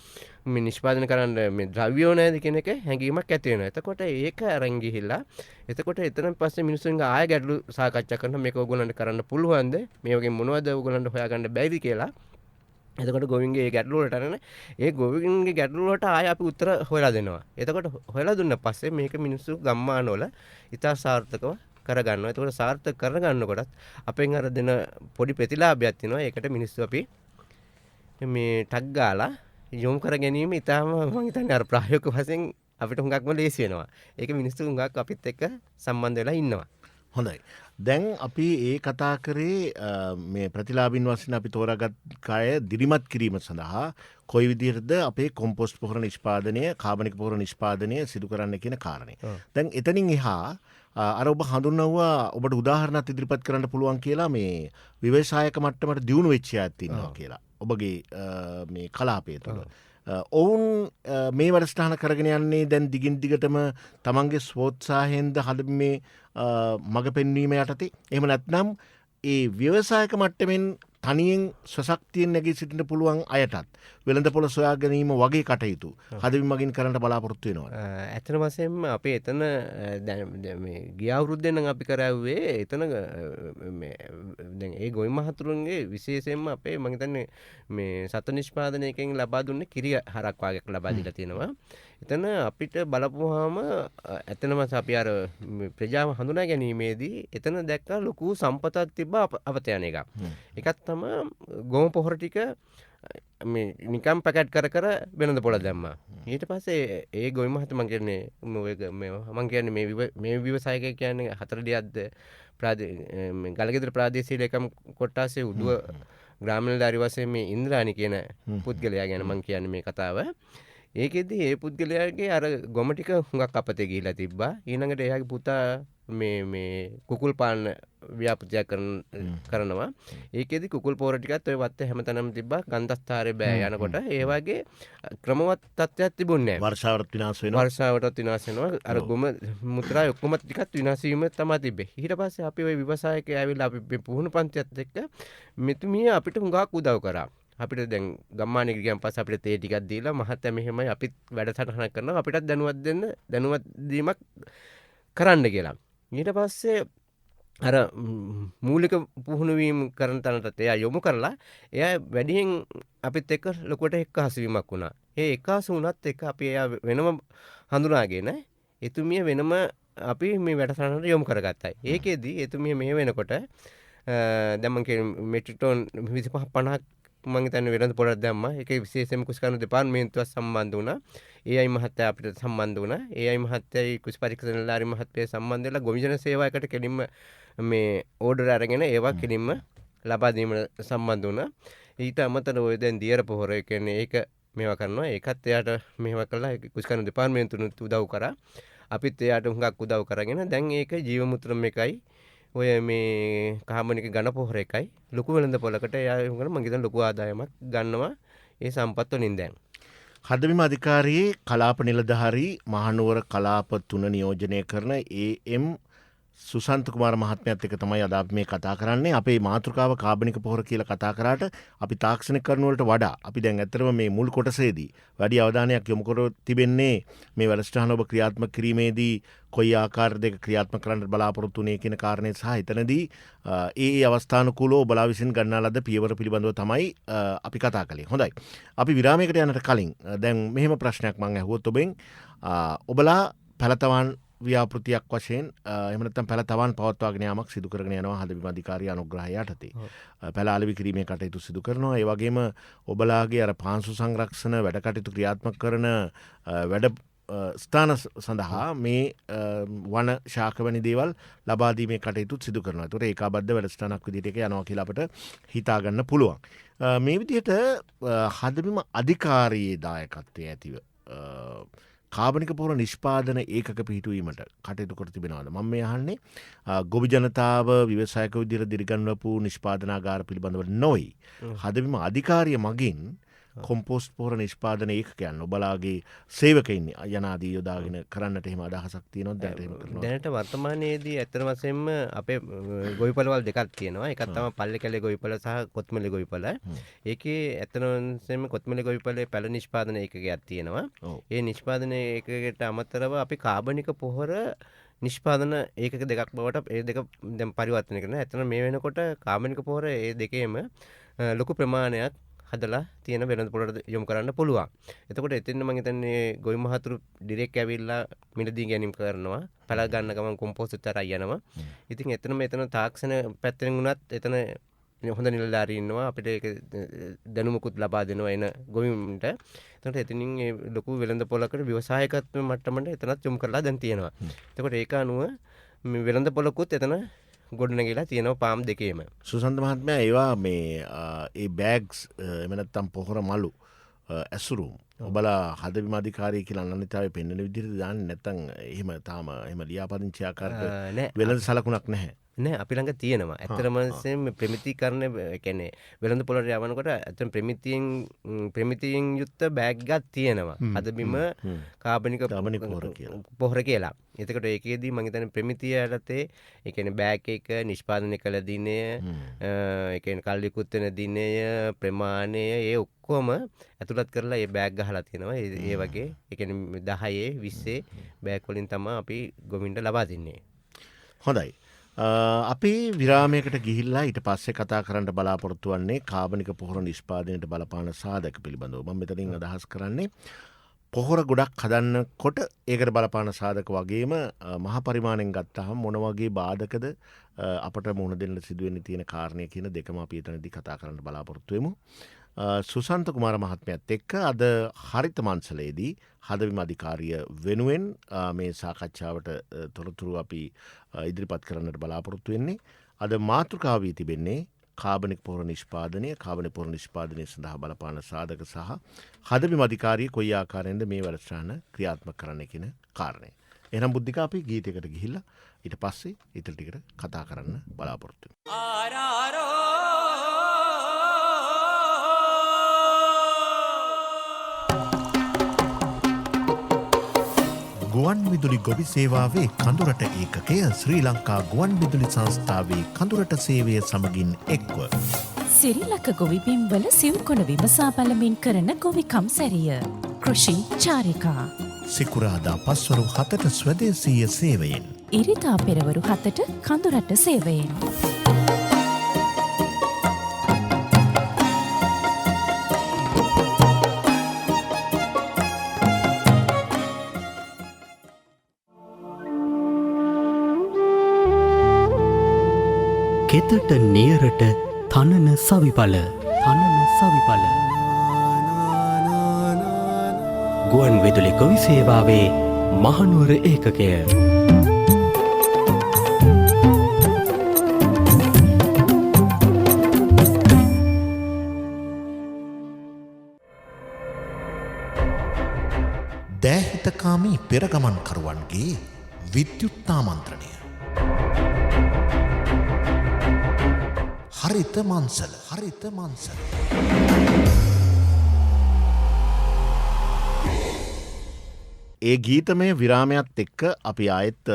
මේ නිෂ්පාදනය කරන්න මේ ද්‍රව්‍ය ඕනද කියන එක හැඟීමක් ඇති වෙනවා. එතකොට ඒක අරන් ගිහිල්ලා එතකොට එතන පස්සේ මිනිස්සුන්ගේ ආය ගැටලු සාකච්ඡා කරනවා මේක ඕගොල්ලන්ට කරන්න පුළුවන්ද? මේ වගේ මොනවද ඕගොල්ලන්ට හොයාගන්න බැරිද කියලා. එතකොට ගොවින්ගේ ඒ ගැටලු වලට අරගෙන ඒ ගොවින්ගේ ගැටලු වලට ආය අපි උත්තර හොයලා දෙනවා. එතකොට හොයලා දුන්න පස්සේ මේක මිනිස්සු ගම්මානවල ඉතා සාර්ථකව කරගන්නවා. එතකොට සාර්ථක කරගන්නකොටත් අපෙන් අර දෙන පොඩි ප්‍රතිලාභයක් තියෙනවා. ඒකට මිනිස්සු අපි මේ ටග් ගාලා යොමු කර ගැනීම ඉතාම මම හිතන්නේ අර ප්‍රායෝගික වශයෙන් අපිට හුඟක්ම ලේසි වෙනවා. ඒක මිනිස්සු හුඟක් අපිත් එක්ක සම්බන්ධ වෙලා ඉන්නවා. හොඳයි. දැන් අපි ඒ කතා කරේ මේ ප්‍රතිලාභින් වශයෙන් අපි තෝරාගත් කය දිරිමත් කිරීම සඳහා කොයි විදිහටද අපේ කොම්පෝස්ට් පොහොර නිෂ්පාදනය, කාබනික පොහොර නිෂ්පාදනය සිදු කරන්න කියන කාරණේ. දැන් එතනින් එහා අර ඔබ හඳුන්වුවා ඔබට උදාහරණයක් ඉදිරිපත් කරන්න පුළුවන් කියලා මේ ව්‍යවසායක මට්ටමට දියුණු වෙච්ච අයත් ඉන්නවා කියලා. ඔබගේ මේ කලාපය තුළ. ඔවුන් මේ වැඩසටහන කරගෙන යන්නේ දැන් දිගින් දිගටම තමන්ගේ ස්වෝත්සාහයෙන්ද හදමින් මඟ පෙන්වීම යටතේ. එහෙම නැත්නම් ඒ ව්‍යවසායක මට්ටමින් තනියෙන් ස්වශක්තියෙන් නැගී සිටින්න පුළුවන් අයටත් වෙළඳපොළ සොයා ගැනීම වගේ කටයුතු හදමින් මගින් කරන්න බලාපොරොත්තු වෙනවා. ඇත්තම වශයෙන්ම අපි එතන මේ ගිය අවුරුද්දේ නම් අපි කරාවේ එතන මේ දැන් ඒ ගොවි මහතුරුන්ගේ විශේෂයෙන්ම අපේ මම හිතන්නේ මේ සත්ව නිෂ්පාදනයකින් ලබා දුන්නේ කිරි හරක් වාගයක් ලබා දීලා තියෙනවා. එතන අපිට බලපුවාම ඇත්තනම අපි අර ප්‍රජාව හඳුනා ගැනීමේදී එතන දැක්ක ලොකු සම්පතක් තිබ්බ අවතයන එකක්. එකක් තමයි ගොම පොහොර ටික මේ නිකම් පැකට් කර වෙනද පොළ දැම්මා. ඊට පස්සේ ඒ ගොවි මහත්තයා මම කියන්නේ මම කියන්නේ මේ ව්‍යවසායකය කියන්නේ හතරදියක්ද ගලගෙදර ප්‍රාදේශීය ලේකම් කොට්ටාසේ උඩුව ග්‍රාම නිලධාරී වශයෙන් මේ ඉන්ද්‍රානි කියන පුද්ගලයා ගැන මම කියන්නේ මේ කතාව. ඒකෙදි ඒ පුද්ගලයාගේ අර ගොම ටික හුඟක් අපතේ ගිහිලා තිබ්බා. ඊළඟට එයාගේ පුතා මේ කුකුල් පාන්න ව්‍යාපෘතියක් කරනවා. ඒකෙදි කුකුල් පොහොර ටිකත් ඔය වත්තේ හැමතැනම තිබ්බා. ගන්ධස්තරේ බෑ යනකොට ඒ වගේ ක්‍රමවත් තත්ත්වයක් තිබුණේ නැහැ. වර්ෂාවටත් විනාශ වෙනවා. වර්ෂාවටත් විනාශ වෙනවා. අර ගොම මුත්‍රා ඔක්කොම ටිකත් විනාශ වීම තමයි තිබ්බේ. ඊට පස්සේ අපි ওই ව්‍යවසායකයා ඇවිල්ලා අපි පුහුණු පන්තියත් එක්ක මෙතුමිය අපිට හුඟක් උදව් කරා. අපිට දැන් ගම්මානයකට ගියන් පස්සේ අපිට තේ ටිකක් දීලා මහත්තයා මෙහෙමයි අපිත් වැඩසටහනක් කරනවා අපිටත් දැනුවත් දීමක් කරන්න කියලා. ඊට පස්සේ අර මූලික පුහුණුවීම් කරන තැනටත් එයා යොමු කරලා එයා වැඩියෙන් අපිත් එක්ක ලොකුවට එක්කාසු වීමක් වුණා. ඒ එක්කාසු වුණත් එක්ක අපි එයා වෙනම හඳුනාගෙන එතුමිය වෙනම අපි මේ වැඩසටහනට යොමු කරගත්තා. ඒකෙදි එතුමිය මේ වෙනකොට දැන් මම කියන්නේ මෙට්‍රික් ටන් 25 50ක් මම හිතන්නේ වෙළඳ පොළට දැම්මා. ඒකේ විශේෂයෙන්ම කුස්කරන දෙපාර්තමේන්තුවත් සම්බන්ධ වුණා. AI මහත්තයා අපිට සම්බන්ධ වුණා. AI මහත්තයයි කුස් පරීක්ෂණ නිලධාරි මහත්මයා සම්බන්ධ වෙලා ගොවිජන සේවාවකට කෙලින්ම මේ ඕඩර් අරගෙන ඒවා කෙලින්ම ලබා දීමට සම්බන්ධ වුණා. ඊට අමතරව ඔය දැන් දියර පොහොර කියන්නේ ඒක මේවා කරනවා. ඒකත් එයාට මේවා කළා කුස්කරන දෙපාර්තමේන්තුනුත් උදව් කරා. අපිත් එයාට හුඟක් උදව් කරගෙන දැන් ඒක ජීවමුත්‍රම් එකයි ඔය මේ කාබනික ඝන පොහොර එකයි ලොකු වෙළඳ පොලකට එයා මම හිතන ලොකු ආදායමක් ගන්නවා ඒ සම්පත් වලින් දැන්. හදබිම අධිකාරියේ කලාප නිලධාරී මහනුවර කලාප 3 නියෝජනය කරන AM සුසන්ත කුමාර මහත්මයාත් එක්ක තමයි අද අපි මේ කතා කරන්නේ. අපේ මාතෘකාව කාබනික පොහොර කියලා කතා කරාට අපි තාක්ෂණික කරුණු වලට වඩා අපි දැන් ඇත්තටම මේ මුල් කොටසේදී වැඩි අවධානයක් යොමු කර තිබෙන්නේ මේ වැඩසටහන ඔබ ක්‍රියාත්මක කිරීමේදී කොයි ආකාරයක ක්‍රියාත්මක කරන්න බලාපොරොත්තු වෙන්නේ කියන කාරණේ සහ එතනදී ඒ අවස්ථානුකූලව ඔබලා විසින් ගන්නා ලද පියවර පිළිබඳව තමයි අපි කතා කළේ. හොඳයි. අපි විරාමයකට යන්නට කලින් දැන් මෙහෙම ප්‍රශ්නයක් මම අහුවොත් ඔබෙන් ඔබලා පළතවන් ව්‍යාපෘතියක් වශයෙන් එහෙම නැත්නම් පැල තවන් පවත්වාගෙන යාමක් සිදු කරගෙන යනවා හදබිම අධිකාරිය අනුග්‍රහය යටතේ. පැල අලෙවි කිරීමේ කටයුතු සිදු කරනවා. ඒ වගේම ඔබලාගේ අර පාංශු සංරක්ෂණ වැඩ කටයුතු ක්‍රියාත්මක කරන වැඩ ස්ථාන සඳහා මේ වන ශාක වැනි දේවල් ලබා දීමේ කටයුතු සිදු කරනවා. ඒතකොට ඒකාබද්ධ වැඩසටහනක් විදිහට ඒක යනවා කියලා අපිට හිතා ගන්න පුළුවන්. මේ විදිහට හදබිම අධිකාරියේ දායකත්වයේ ඇතිව කාබනික පොහොර නිෂ්පාදන ඒකක පිහිටුවීමට කටයුතු කර තිබෙනවාද? මම මේ අහන්නේ ගොවි ජනතාව ව්‍යවසායක විදිහට දිරිගන්වපු නිෂ්පාදනාගාර පිළිබඳව නොයි. හදබිම අධිකාරිය මගින් කොම්පෝස්ට් පොහොර නිෂ්පාදන ඒකකයන් ඔබලාගේ සේවකයින් යනාදී යොදාගෙන කරන්නට එහෙම අදහසක් තියෙනවද? දැනට එහෙම කරනවද? දැනට වර්තමානයේදී ඇත්තම වශයෙන්ම අපේ ගොවිපළවල් දෙකක් තියෙනවා. එකක් තමයි පල්ලේ කැලේ ගොවිපළ සහ කොත්මලේ ගොවිපළ. ඒකේ ඇත්තම වශයෙන්ම කොත්මලේ ගොවිපළේ පැල නිෂ්පාදන ඒකකයක් තියෙනවා. ඒ නිෂ්පාදන ඒකකයට අමතරව අපි කාබනික පොහොර නිෂ්පාදන ඒකක දෙකක් බවට ඒ දෙක දැන් පරිවර්තනය කරනවා. ඇත්තට මේ වෙනකොට කාබනික පොහොර ඒ දෙකේම ලොකු ප්‍රමාණයක් හදලා තියෙන වෙළඳ පොළට යොමු කරන්න පුළුවන්. එතකොට එතෙන් මම හිතන්නේ ගොවි මහතුරු ඩිරෙක්ට් ඇවිල්ලා මිලදී ගැනීම කරනවා. පැල ගන්න ගමන් කොම්පෝස්ට් තරයි යනවා. ඉතින් එතන තාක්ෂණ පැත්තෙන් උනත් එතන හොඳ නිලධාරී ඉන්නවා. අපිට ඒක දැනුමකුත් ලබා දෙනවා එන ගොවින්ට. එතකොට එතනින් ඒ ලොකු වෙළඳ පොළකට ව්‍යවසායකත්ව මට්ටමට එතනත් යොමු කරලා දැන් තියෙනවා. එතකොට ඒක අනුව මේ වෙළඳ පොළකුත් එතන ගොඩනැගිලා තියෙනවා පාම් දෙකේම. සුසන්ත මහත්මයා ඒවා මේ ඒ බෑග්ස් එහෙම නැත්නම් පොහොර මලු ඇසුරු ඔබලා හදබිම අධිකාරිය කියලා අනන්‍යතාවය පෙන්වන විදිහට දාන්නේ නැත්නම් එහෙම තාම එහෙම ලියාපදිංචි ආකාරයක වෙළඳ සලකුණක් නැහැ. නෑ අපි ළඟ තියෙනවා. ඇත්තටම මේ ප්‍රමිතීකරණ කියන්නේ වෙළඳ පොළට යවනකොට ඇත්තටම ප්‍රමිතියෙන් යුක්ත බෑග් එකක් තියෙනවා. හදබිම කාබනික පොහොර කියලා. එතකොට ඒකෙදී මම හිතන්නේ ප්‍රමිතිය යටතේ ඒ කියන්නේ බෑග් එක නිෂ්පාදනය කළ දිනය, ඒ කියන්නේ කල්ලිකුත් වෙන දිනය, ප්‍රමාණය ඒ ඔක්කොම ඇතුළත් කරලා ඒ බෑග් ගහලා තියෙනවා. ඒ වගේ ඒ කියන්නේ 10 20 බෑග් වලින් තමයි අපි ගොවින්ට ලබා දෙන්නේ. හොඳයි. අපි විරාමයකට ගිහිල්ලා ඊට පස්සේ කතා කරන්න බලාපොරොත්තු වෙන්නේ කාබනික පොහොර නිෂ්පාදනයට බලපාන සාධක පිළිබඳව. මම මෙතනින් අදහස් කරන්නේ පොහොර ගොඩක් හදන්නකොට ඒකට බලපාන සාධක වගේම මහ පරිමාණයෙන් ගත්තාම මොන වගේ බාධකද අපට මුහුණ දෙන්න සිදුවෙන්න තියෙන කාරණේ කියන දෙකම අපි එතනදී කතා කරන්න බලාපොරොත්තු වෙමු. සුසන්ත කුමාර මහත්මයාත් එක්ක අද හරිත මන්සලේදී හදබිම අධිකාරිය වෙනුවෙන් මේ සාකච්ඡාවට තොරතුරු අපි ඉදිරිපත් කරන්නට බලාපොරොත්තු වෙන්නේ. අද මාතෘකාව වී තිබෙන්නේ කාබනික පොහොර නිෂ්පාදනය, කාබනික පොහොර නිෂ්පාදනය සඳහා බලපාන සාධක සහ හදබිම අධිකාරිය කොයි ආකාරයෙන්ද මේ වැඩසටහන ක්‍රියාත්මක කරන්න කියන කාරණය. එහෙනම් බුද්ධික අපි ගීතයකට ගිහිල්ලා ඊට පස්සේ ඊට ටිකට කතා කරන්න බලාපොරොත්තු වෙමු. ගුවන් විදුලි ගොවි සේවාවේ කඳුරට ඒකකය ශ්‍රී ලංකා ගුවන් විදුලි සංස්ථාවේ කඳුරට සේවය සමගින් එක්ව සිරිලක ගොවිබිම් වල සිව්කොන විමසා බලමින් කරන ගොවිකම් සැරිය. කෘෂි චාරිකා. සිකුරාදා පස්වරු 7ට ස්වදේශීය සේවයෙන්. ඉරිදා පෙරවරු 7ට කඳුරට සේවයෙන්. කෙතට නියරට තනන සවිඵල ගුවන් විදුලි ගොවි සේවාවේ මහනුවර ඒකකය. දෑහිතකාමී පෙරගමන්කරුවන්ගේ විද්‍යුත්තාමන්ත්‍රණය. හරිත මන්සල. ඒ ගීතමය විරාමයත් එක්ක අපි ආයෙත්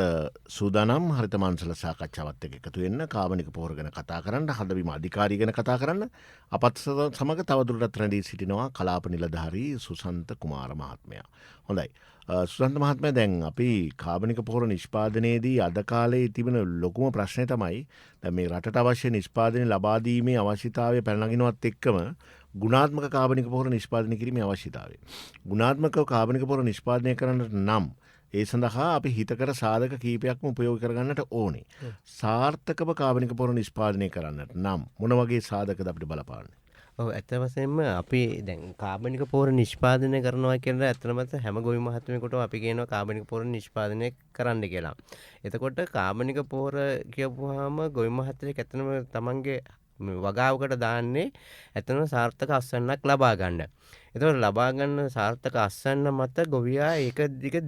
සූදානම් හරිත මන්සල සාකච්ඡාවත් එක්ක එකතු වෙන්න, කාබනික පොහොර ගැන කතා කරන්න, හදබිම අධිකාරිය ගැන කතා කරන්න අපත් සමග තවදුරටත් රැඳී සිටිනවා කලාප නිලධාරී සුසන්ත කුමාර මහත්මයා. හොඳයි. සුසන්ත මහත්මයා, දැන් අපි කාබනික පොහොර නිෂ්පාදනයේදී අද කාලේ තිබෙන ලොකුම ප්‍රශ්නය තමයි දැන් මේ රටට අවශ්‍ය නිෂ්පාදනය ලබා දීමේ අවශ්‍යතාවය පැනනගිනවත් එක්කම ගුණාත්මක කාබනික පොහොර නිෂ්පාදනය කිරීමේ අවශ්‍යතාවය. ගුණාත්මක කාබනික පොහොර නිෂ්පාදනය කරන්නට නම් ඒ සඳහා අපි හිතකර සාධක කීපයක්ම උපයෝග කරගන්නට ඕනේ. සාර්ථකව කාබනික පොහොර නිෂ්පාදනය කරන්නට නම් මොන වගේ සාධකද අපිට බලපාන්නේ? ඇත්ත වශයෙන්ම අපි දැන් කාබනික පොහොර නිෂ්පාදනය කරනවා කියලා ඇත්තටම හැම ගොවි මහත්මයෙකුටම අපි කියනවා කාබනික පොහොර නිෂ්පාදනය කරන්න කියලා. එතකොට කාබනික පොහොර කියපුවාම ගොවි මහත්මයෙක් ඇත්තටම තමන්ගේ වගාවකට දාන්නේ ඇත්තටම සාර්ථක අස්වැන්නක් ලබා ගන්න. එතකොට ලබා ගන්න සාර්ථක අස්වැන්න මත ගොවියා ඒක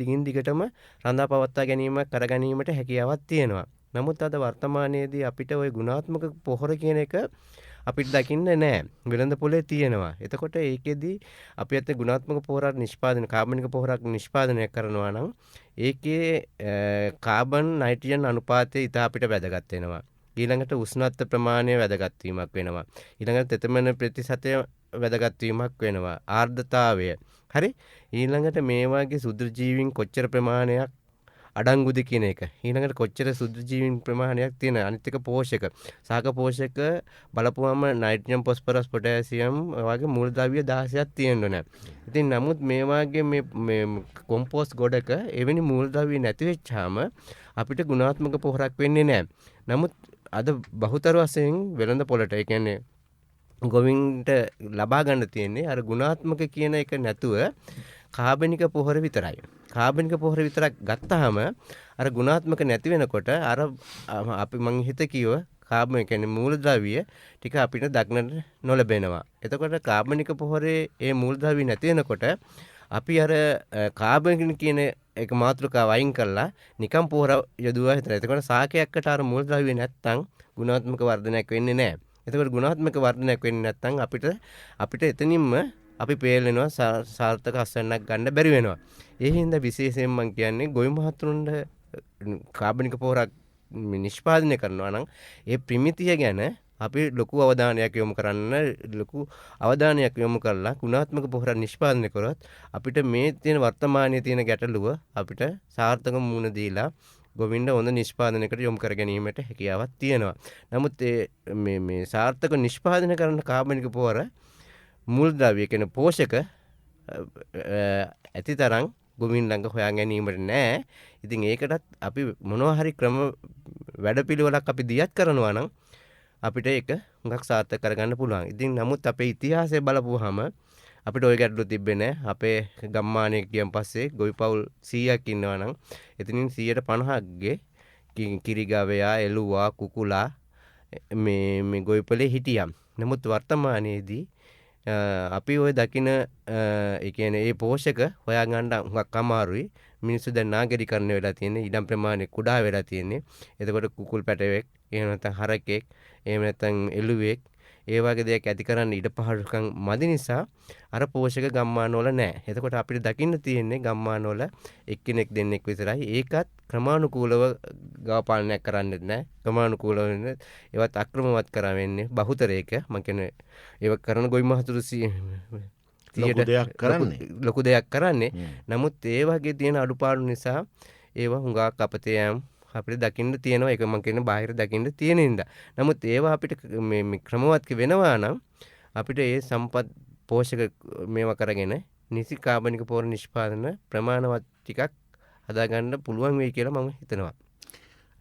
දිගින් දිගටම රඳා පවත්වා ගැනීමක් කර ගැනීමට හැකියාවක් තියෙනවා. නමුත් අද වර්තමානයේදී අපිට ওই ගුණාත්මක පොහොර කියන එක අපිට දකින්න නෑ. වෙළඳ පොලේ තියෙනවා. එතකොට ඒකෙදි අපි අත ගුණාත්මක පොහොරක් නිෂ්පාදනය, කාබනික පොහොරක් නිෂ්පාදනය කරනවා නම් ඒකේ කාබන් නයිට්‍රජන් අනුපාතය ඉතා අපිට වැදගත් වෙනවා. ඊළඟට උෂ්ණත්ව ප්‍රමාණය වැදගත් වීමක් වෙනවා. ඊළඟට තෙතමන ප්‍රතිශතය වැදගත් වීමක් වෙනවා. ආර්ද්‍රතාවය. හරි? ඊළඟට මේ වගේ සුදු ජීවීන් කොච්චර ප්‍රමාණයක් අඩංගුද කියන එක. ඊළඟට කොච්චර සුදු ජීවීන් ප්‍රමාණයක් තියෙන අනිත් එක පෝෂක. සාක පෝෂක බලපුවම නයිට්‍රජන්, ෆොස්ෆරස්, පොටෑසියම් වගේ මූලද්‍රව්‍ය 16ක් තියෙන්න ඕනේ. ඉතින් නමුත් මේ වගේ මේ කොම්පෝස්ට් ගොඩක එවැනි මූලද්‍රව්‍ය නැති වෙච්චාම අපිට ගුණාත්මක පොහොරක් වෙන්නේ නැහැ. නමුත් අද බහුතර වශයෙන් වෙළඳ පොළට, ඒ කියන්නේ ගොවින්ට ලබා ගන්න තියෙන්නේ අර ගුණාත්මක කියන එක නැතුව කාබනික පොහොර විතරයි. කාබනික පොහොර විතරක් ගත්තාම අර ගුණාත්මක නැති වෙනකොට අර අපි මං හිත කිව්ව කාබන් කියන්නේ මූලද්‍රව්‍ය ටික අපිට දක්නට නොලැබෙනවා. එතකොට කාබනික පොහොරේ ඒ මූලද්‍රව්‍ය නැති වෙනකොට අපි අර කාබන් කියන එක මාතෘකාව අයින් කරලා නිකම් පොහොර යදුවා හිතලා. එතකොට සාකයක්කට අර මූලද්‍රව්‍ය නැත්තම් ගුණාත්මක වර්ධනයක් වෙන්නේ නැහැ. එතකොට ගුණාත්මක වර්ධනයක් වෙන්නේ නැත්තම් අපිට එතනින්ම අපි පේල් වෙනවා, සාර්ථක අස්වැන්නක් ගන්න බැරි වෙනවා. ඒ හින්දා විශේෂයෙන් මම කියන්නේ ගොවි මහතුරුන්ට කාබනික පොහොරක් නිෂ්පාදනය කරනවා නම් ඒ ප්‍රමිතිය ගැන අපි ලොකු අවධානයක් යොමු කරලා ගුණාත්මක පොහොරක් නිෂ්පාදනය කරොත් අපිට මේ තියෙන වර්තමානයේ තියෙන ගැටලුව අපිට සාර්ථක මුහුණ දීලා ගොවින්ද හොඳ නිෂ්පාදනයකට යොමු කර ගැනීමට හැකියාවක් තියෙනවා. නමුත් මේ සාර්ථක නිෂ්පාදනය කරන කාබනික පොහොර මූලද්‍රව්‍ය කියන පෝෂක ඇති තරම් ගොවින් ළඟ හොයා ගැනීමට නෑ. ඉතින් ඒකටත් අපි මොනවා හරි ක්‍රම වැඩපිළිවෙලක් අපි දියත් කරනවා නම් අපිට ඒක හුඟක් සාර්ථක කරගන්න පුළුවන්. ඉතින් නමුත් අපේ ඉතිහාසය බලපුවාම අපිට ওই ගැටලු තිබ්බේ නෑ. අපේ ගම්මානයේ ගියන් පස්සේ ගොවි පවුල් 100ක් ඉන්නවා නම් එතනින් 150ක්ගේ කිරි ගවයා, එළුවා, කුකුලා මේ ගොවිපලේ හිටියා. නමුත් වර්තමානයේදී අපි ඔය දකින ඒ කියන්නේ ඒ පෝෂක හොයාගන්න හුඟක් අමාරුයි. මිනිස්සු දැන් නාගරිකරණය වෙලා තියෙන්නේ, ඉඩම් ප්‍රමාණය කුඩා වෙලා තියෙන්නේ. එතකොට කුකුල් පැටවෙක්, එහෙම නැත්නම් හරකෙක්, එහෙම නැත්නම් එළුවෙක්, ඒ වගේ දෙයක් ඇති කරන්න ඉඩ පහසුකම් මදි නිසා අර පෝෂක ගම්මානවල නැහැ. එතකොට අපිට දකින්න තියෙන්නේ ගම්මානවල එක්කෙනෙක් දෙන්නෙක් විතරයි. ඒකත් ක්‍රමානුකූලව ගව පාලනයක් කරන්නෙත් නැහැ. ක්‍රමානුකූලව වෙන්නේ. ඒවත් අක්‍රමවත් කරා වෙන්නේ බහුතරයක. මම කියන්නේ ඒව කරන ගොවි මහතුරු ලොකු දෙයක් කරන්නේ. ලොකු දෙයක් කරන්නේ. නමුත් ඒ වගේ තියෙන අඩුපාඩු නිසා ඒවා හුඟක් අපතේ යම් අපිට දකින්න තියෙනවා. ඒක මම කියන්නේ බාහිර දකින්න තියෙන ඉඳා. නමුත් ඒවා අපිට මේ ක්‍රමවත් වෙනවා නම් අපිට ඒ සම්පත් පෝෂක මේවා කරගෙන නිසි කාබනික පොහොර නිෂ්පාදන ප්‍රමාණවත් ටිකක් හදාගන්න පුළුවන් වෙයි කියලා මම හිතනවා.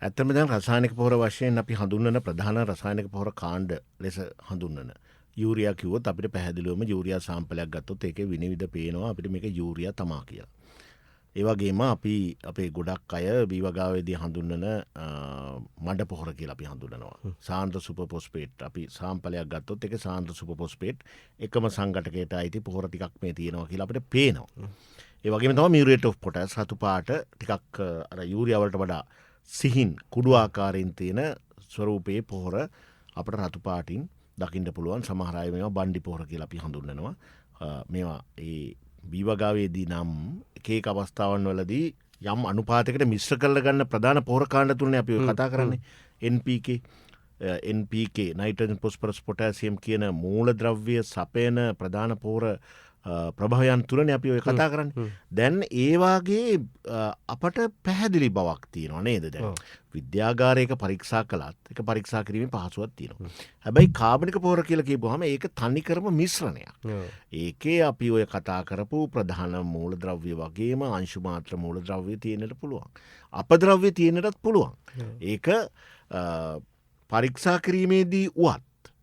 ඇත්තම දැන් රසායනික පොහොර වශයෙන් අපි හඳුන්වන ප්‍රධාන රසායනික පොහොර කාණ්ඩ ලෙස හඳුන්වන යූරියා කිව්වොත් අපිට පැහැදිලිවම යූරියා සාම්පලයක් ගත්තොත් ඒකේ විනිවිද පේනවා අපිට මේක යූරියා තමා කියලා. ඒ වගේම අපි අපේ ගොඩක් අය බීවගාවේදී හඳුන්වන මඩ පොහොර කියලා අපි හඳුන්වනවා. සාන්ද්‍ර සුපර් ෆොස්ෆේට් අපි සාම්පලයක් ගත්තොත් ඒකේ සාන්ද්‍ර සුපර් ෆොස්ෆේට් එකම සංඝටකයට අයිති පොහොර ටිකක් මේ තියෙනවා කියලා අපිට පේනවා. ඒ වගේම තමයි මියුරේට් ඔෆ් පොටෑස් රතු පාට ටිකක් අර යූරියා වලට වඩා සිහින් කුඩු ආකාරයෙන් තියෙන ස්වරූපයේ පොහොර අපිට රතු පාටින් දකින්න පුළුවන්. සමහර අය මේවා බණ්ඩි පොහොර කියලා අපි හඳුන්වනවා. මේවා ඒ බීවගාවේදී නම් එක අවස්ථාවන් වලදී යම් අනුපාතයකට මිශ්‍ර කරලා ගන්න ප්‍රධාන පොහොර කාණ්ඩ තුනනේ අපි කතා කරන්නේ. NPK නයිට්‍රජන් ෆොස්ෆරස් පොටෑසියම් කියන මූලද්‍රව්‍ය සපයන ප්‍රධාන පොහොර ප්‍රභවයන් තුනනේ අපි ඔය කතා කරන්නේ. දැන් ඒ වාගේ අපට පැහැදිලි බවක් තියෙනවා නේද? දැන් විද්‍යාගාරයක පරීක්ෂා කළත් ඒක පරීක්ෂා කිරීමේ පහසුවක් තියෙනවා. හැබැයි කාබනික පොහොර කියලා කියපුවාම ඒක තනිකරම මිශ්‍රණයක්. ඒකේ අපි ඔය කතා කරපු ප්‍රධාන මූලද්‍රව්‍ය වගේම අංශු මාත්‍ර මූලද්‍රව්‍ය තියෙන්නට පුළුවන්. අපද්‍රව්‍ය තියෙන්නටත් පුළුවන්. ඒක පරීක්ෂා කිරීමේදී උවත්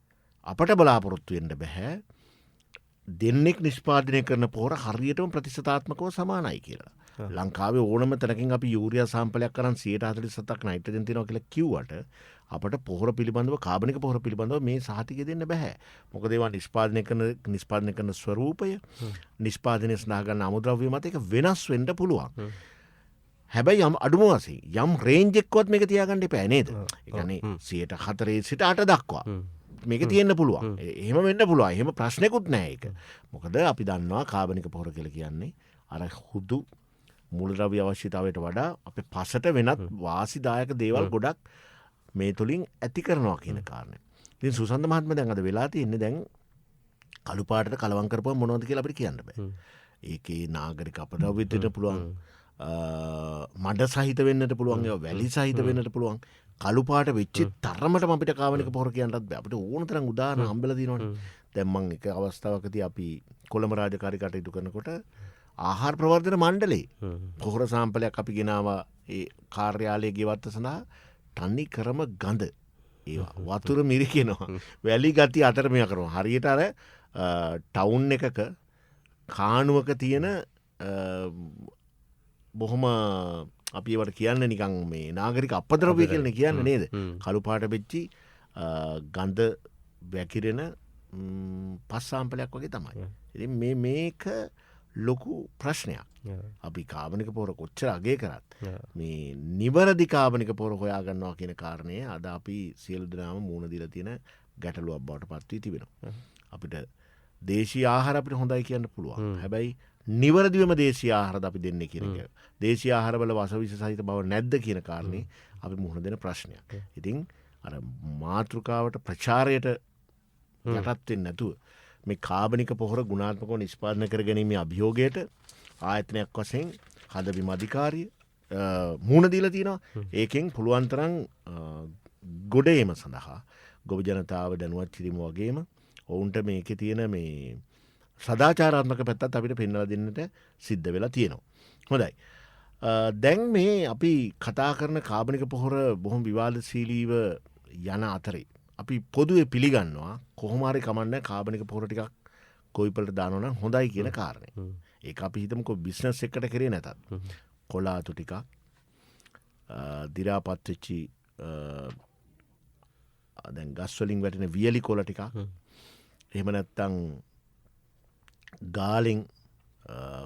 අපට බලාපොරොත්තු වෙන්න බෑ දෙන්නෙක් නිෂ්පාදනය කරන පොහොර හරියටම ප්‍රතිශතාත්මකව සමානයි කියලා. ලංකාවේ ඕනම තැනකින් අපි යූරියා සාම්පලයක් කරන් 147ක් නයිට්‍රජන් තියෙනවා කියලා කිව්වට අපට පොහොර පිළිබඳව කාබනික පොහොර පිළිබඳව මේ සහතිකය දෙන්න බෑ. මොකද ඒවා නිෂ්පාදනය කරන ස්වරූපය නිෂ්පාදනය සඳහා ගන්න අමුද්‍රව්‍ය මත ඒක වෙනස් වෙන්න පුළුවන්. හැබැයි යම් අඩුම වශයෙන් යම් රේන්ජ් එකක්වත් මේක තියාගන්න එපා නේද? ඒ කියන්නේ 4 සිට 8 දක්වා මේක තියෙන්න පුළුවන්. එහෙම වෙන්න පුළුවන්. එහෙම ප්‍රශ්නකුත් නෑ ඒක. මොකද අපි දන්නවා කාබනික පොහොර කියලා කියන්නේ අර හුදු මූලද්‍රව්‍ය අවශ්‍යතාවයට වඩා අපේ පසට වෙනත් වාසිදායක දේවල් ගොඩක් මේ තුලින් ඇති කරනවා කියන කාරණය. ඉතින් සුසන්ද මහත්මයා දැන් අද වෙලා තියෙන්නේ දැන් කළු පාටට කලවම් කරපුවම මොනවද කියලා අපිට කියන්න බෑ. ඒකේ නාගරික අපද්‍රව්‍ය දෙන්න පුළුවන්. මඩ සහිත වෙන්නට පුළුවන්. ඒවා වැලි සහිත වෙන්නට පුළුවන්. කළු පාට වෙච්ච තරමටම අපිට කාබනික පොහොර කියන්නත් බෑ. අපිට ඕන තරම් උදාහරණ හම්බෙලා තියෙනවනේ. දැන් මම එක අවස්ථාවකදී අපි කොළඹ රාජකාරී කටයුතු කරනකොට ආහාර ප්‍රවර්ධන මණ්ඩලේ පොහොර සාම්පලයක් අපි ගෙනාවා ඒ කාර්යාලයේ ගෙවත්ත සඳහා තනි ක්‍රම ගඳ. ඒවා වතුර මිරිකෙනවා. වැලි ගති අතර මෙයා කරනවා. හරියට අර ටවුන් එකක කාණුවක තියෙන බොහොම අපි ඒවට කියන්නේ නිකන් මේ නාගරික අපද්‍රව්‍ය කියලා කියන්නේ නේද? කළු පාට වෙච්චි ගඳ වැකිරෙන පස් සාම්පලයක් වගේ තමයි. ඉතින් මේක ලොකු ප්‍රශ්නයක්. අපි කාබනික පොහොර කොච්චර අගය කරත් මේ නිවැරදි කාබනික පොහොර හොයා ගන්නවා කියන කාරණය අද අපි සියලු දෙනාම මුහුණ දීලා තියෙන ගැටලුවක් බවට පත් වී තිබෙනවා. අපිට දේශීය ආහාර අපිට හොඳයි කියන්න පුළුවන්. හැබැයි නිවැරදිවම දේශීය ආහාරද අපි දෙන්නේ කියන එක. දේශීය ආහාරවල වසවිස සහිත බව නැද්ද කියන කාරණේ අපි මුහුණ දෙන ප්‍රශ්නයක්. ඉතින් අර මාතෘකාවට ප්‍රචාරයට යටත් වෙන්නේ නැතුව මේ කාබනික පොහොර ගුණාත්මකව නිෂ්පාදනය කර ගැනීමේ අභියෝගයට ආයතනයක් වශයෙන් හදබිම අධිකාරිය මුහුණ දීලා තියෙනවා. ඒකෙන් පුළුවන් තරම් ගොඩ ඒම සඳහා ගොවි ජනතාව දැනුවත් කිරීම වගේම ඔවුන්ට මේකේ තියෙන මේ සදාචාරාත්මක පැත්තත් අපිට පෙන්වලා දෙන්නට සිද්ධ වෙලා තියෙනවා. හොඳයි. දැන් මේ අපි කතා කරන කාබනික පොහොර බොහොම විවාදශීලීව යන අතරේ අපි පොදුවේ පිළිගන්නවා කොහොම හරි කමන්නේ කාබනික පොහොර ටිකක් කොයිපලට දානවා නම් හොඳයි කියන කාරණේ. ඒක අපි හිතමුකෝ බිස්නස් එකකට කරේ නැතත්. කොලාතු ටිකක් දි รา පත් වෙච්චි දැන් ගස් වලින් වැටෙන වියලි කොළ ටිකක් එහෙම නැත්නම් ගාලෙන්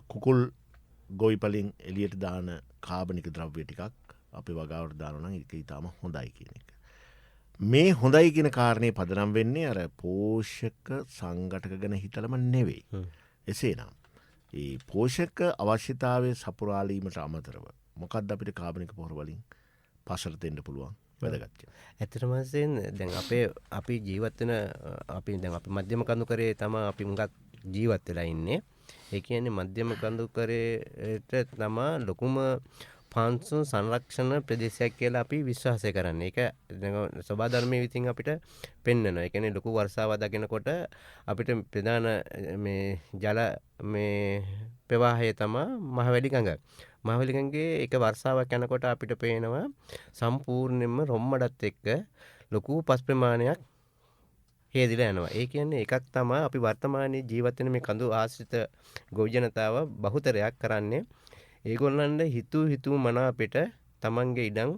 කුකුල් ගොවිපලින් එළියට දාන කාබනික ද්‍රව්‍ය ටිකක් අපේ වගාවට දානවා නම් ඒක ඊටාම හොඳයි කියන එක. මේ හොඳයි කියන කාරණේ පදනම් වෙන්නේ අර පෝෂක සංඝටක ගැන හිතලම නෙවෙයි. එසේනම් ඒ පෝෂක අවශ්‍යතාවයේ සපුරාලීමට අමතරව මොකක්ද අපිට කාබනික පොහොර වලින් පසලට එන්න පුළුවන් වැදගත්. ඇත්තටම වශයෙන් දැන් අපි ජීවත් වෙන අපි දැන් අපි මධ්‍යම කඳුකරේ තමයි අපි මුගක් ජීවත් වෙලා ඉන්නේ. ඒ කියන්නේ මධ්‍යම කඳුකරේට තමයි ලොකුම පාංශු සංරක්ෂණ ප්‍රදේශයක් කියලා අපි විශ්වාසය කරන්නේ. ඒක දැන් සබා ධර්මයේ විසින් අපිට පෙන්වනවා. ඒ කියන්නේ ලොකු වර්ෂාවක් දකිනකොට අපිට ප්‍රධාන මේ ජල මේ ප්‍රවාහය තමයි මහවැලි ගඟ. මහවැලි ගඟේ එක වර්ෂාවක් යනකොට අපිට පේනවා සම්පූර්ණයෙන්ම රොම්මඩත් එක්ක ලොකු පස් ප්‍රමාණයක් හේදිලා යනවා. ඒ කියන්නේ එකක් තමයි අපි වර්තමානයේ ජීවත් වෙන මේ කඳු ආශ්‍රිත ගොවි ජනතාව බහුතරයක් කරන්නේ. ඒගොල්ලන්ට හිතු මනා අපිට තමන්ගේ ඉඩම්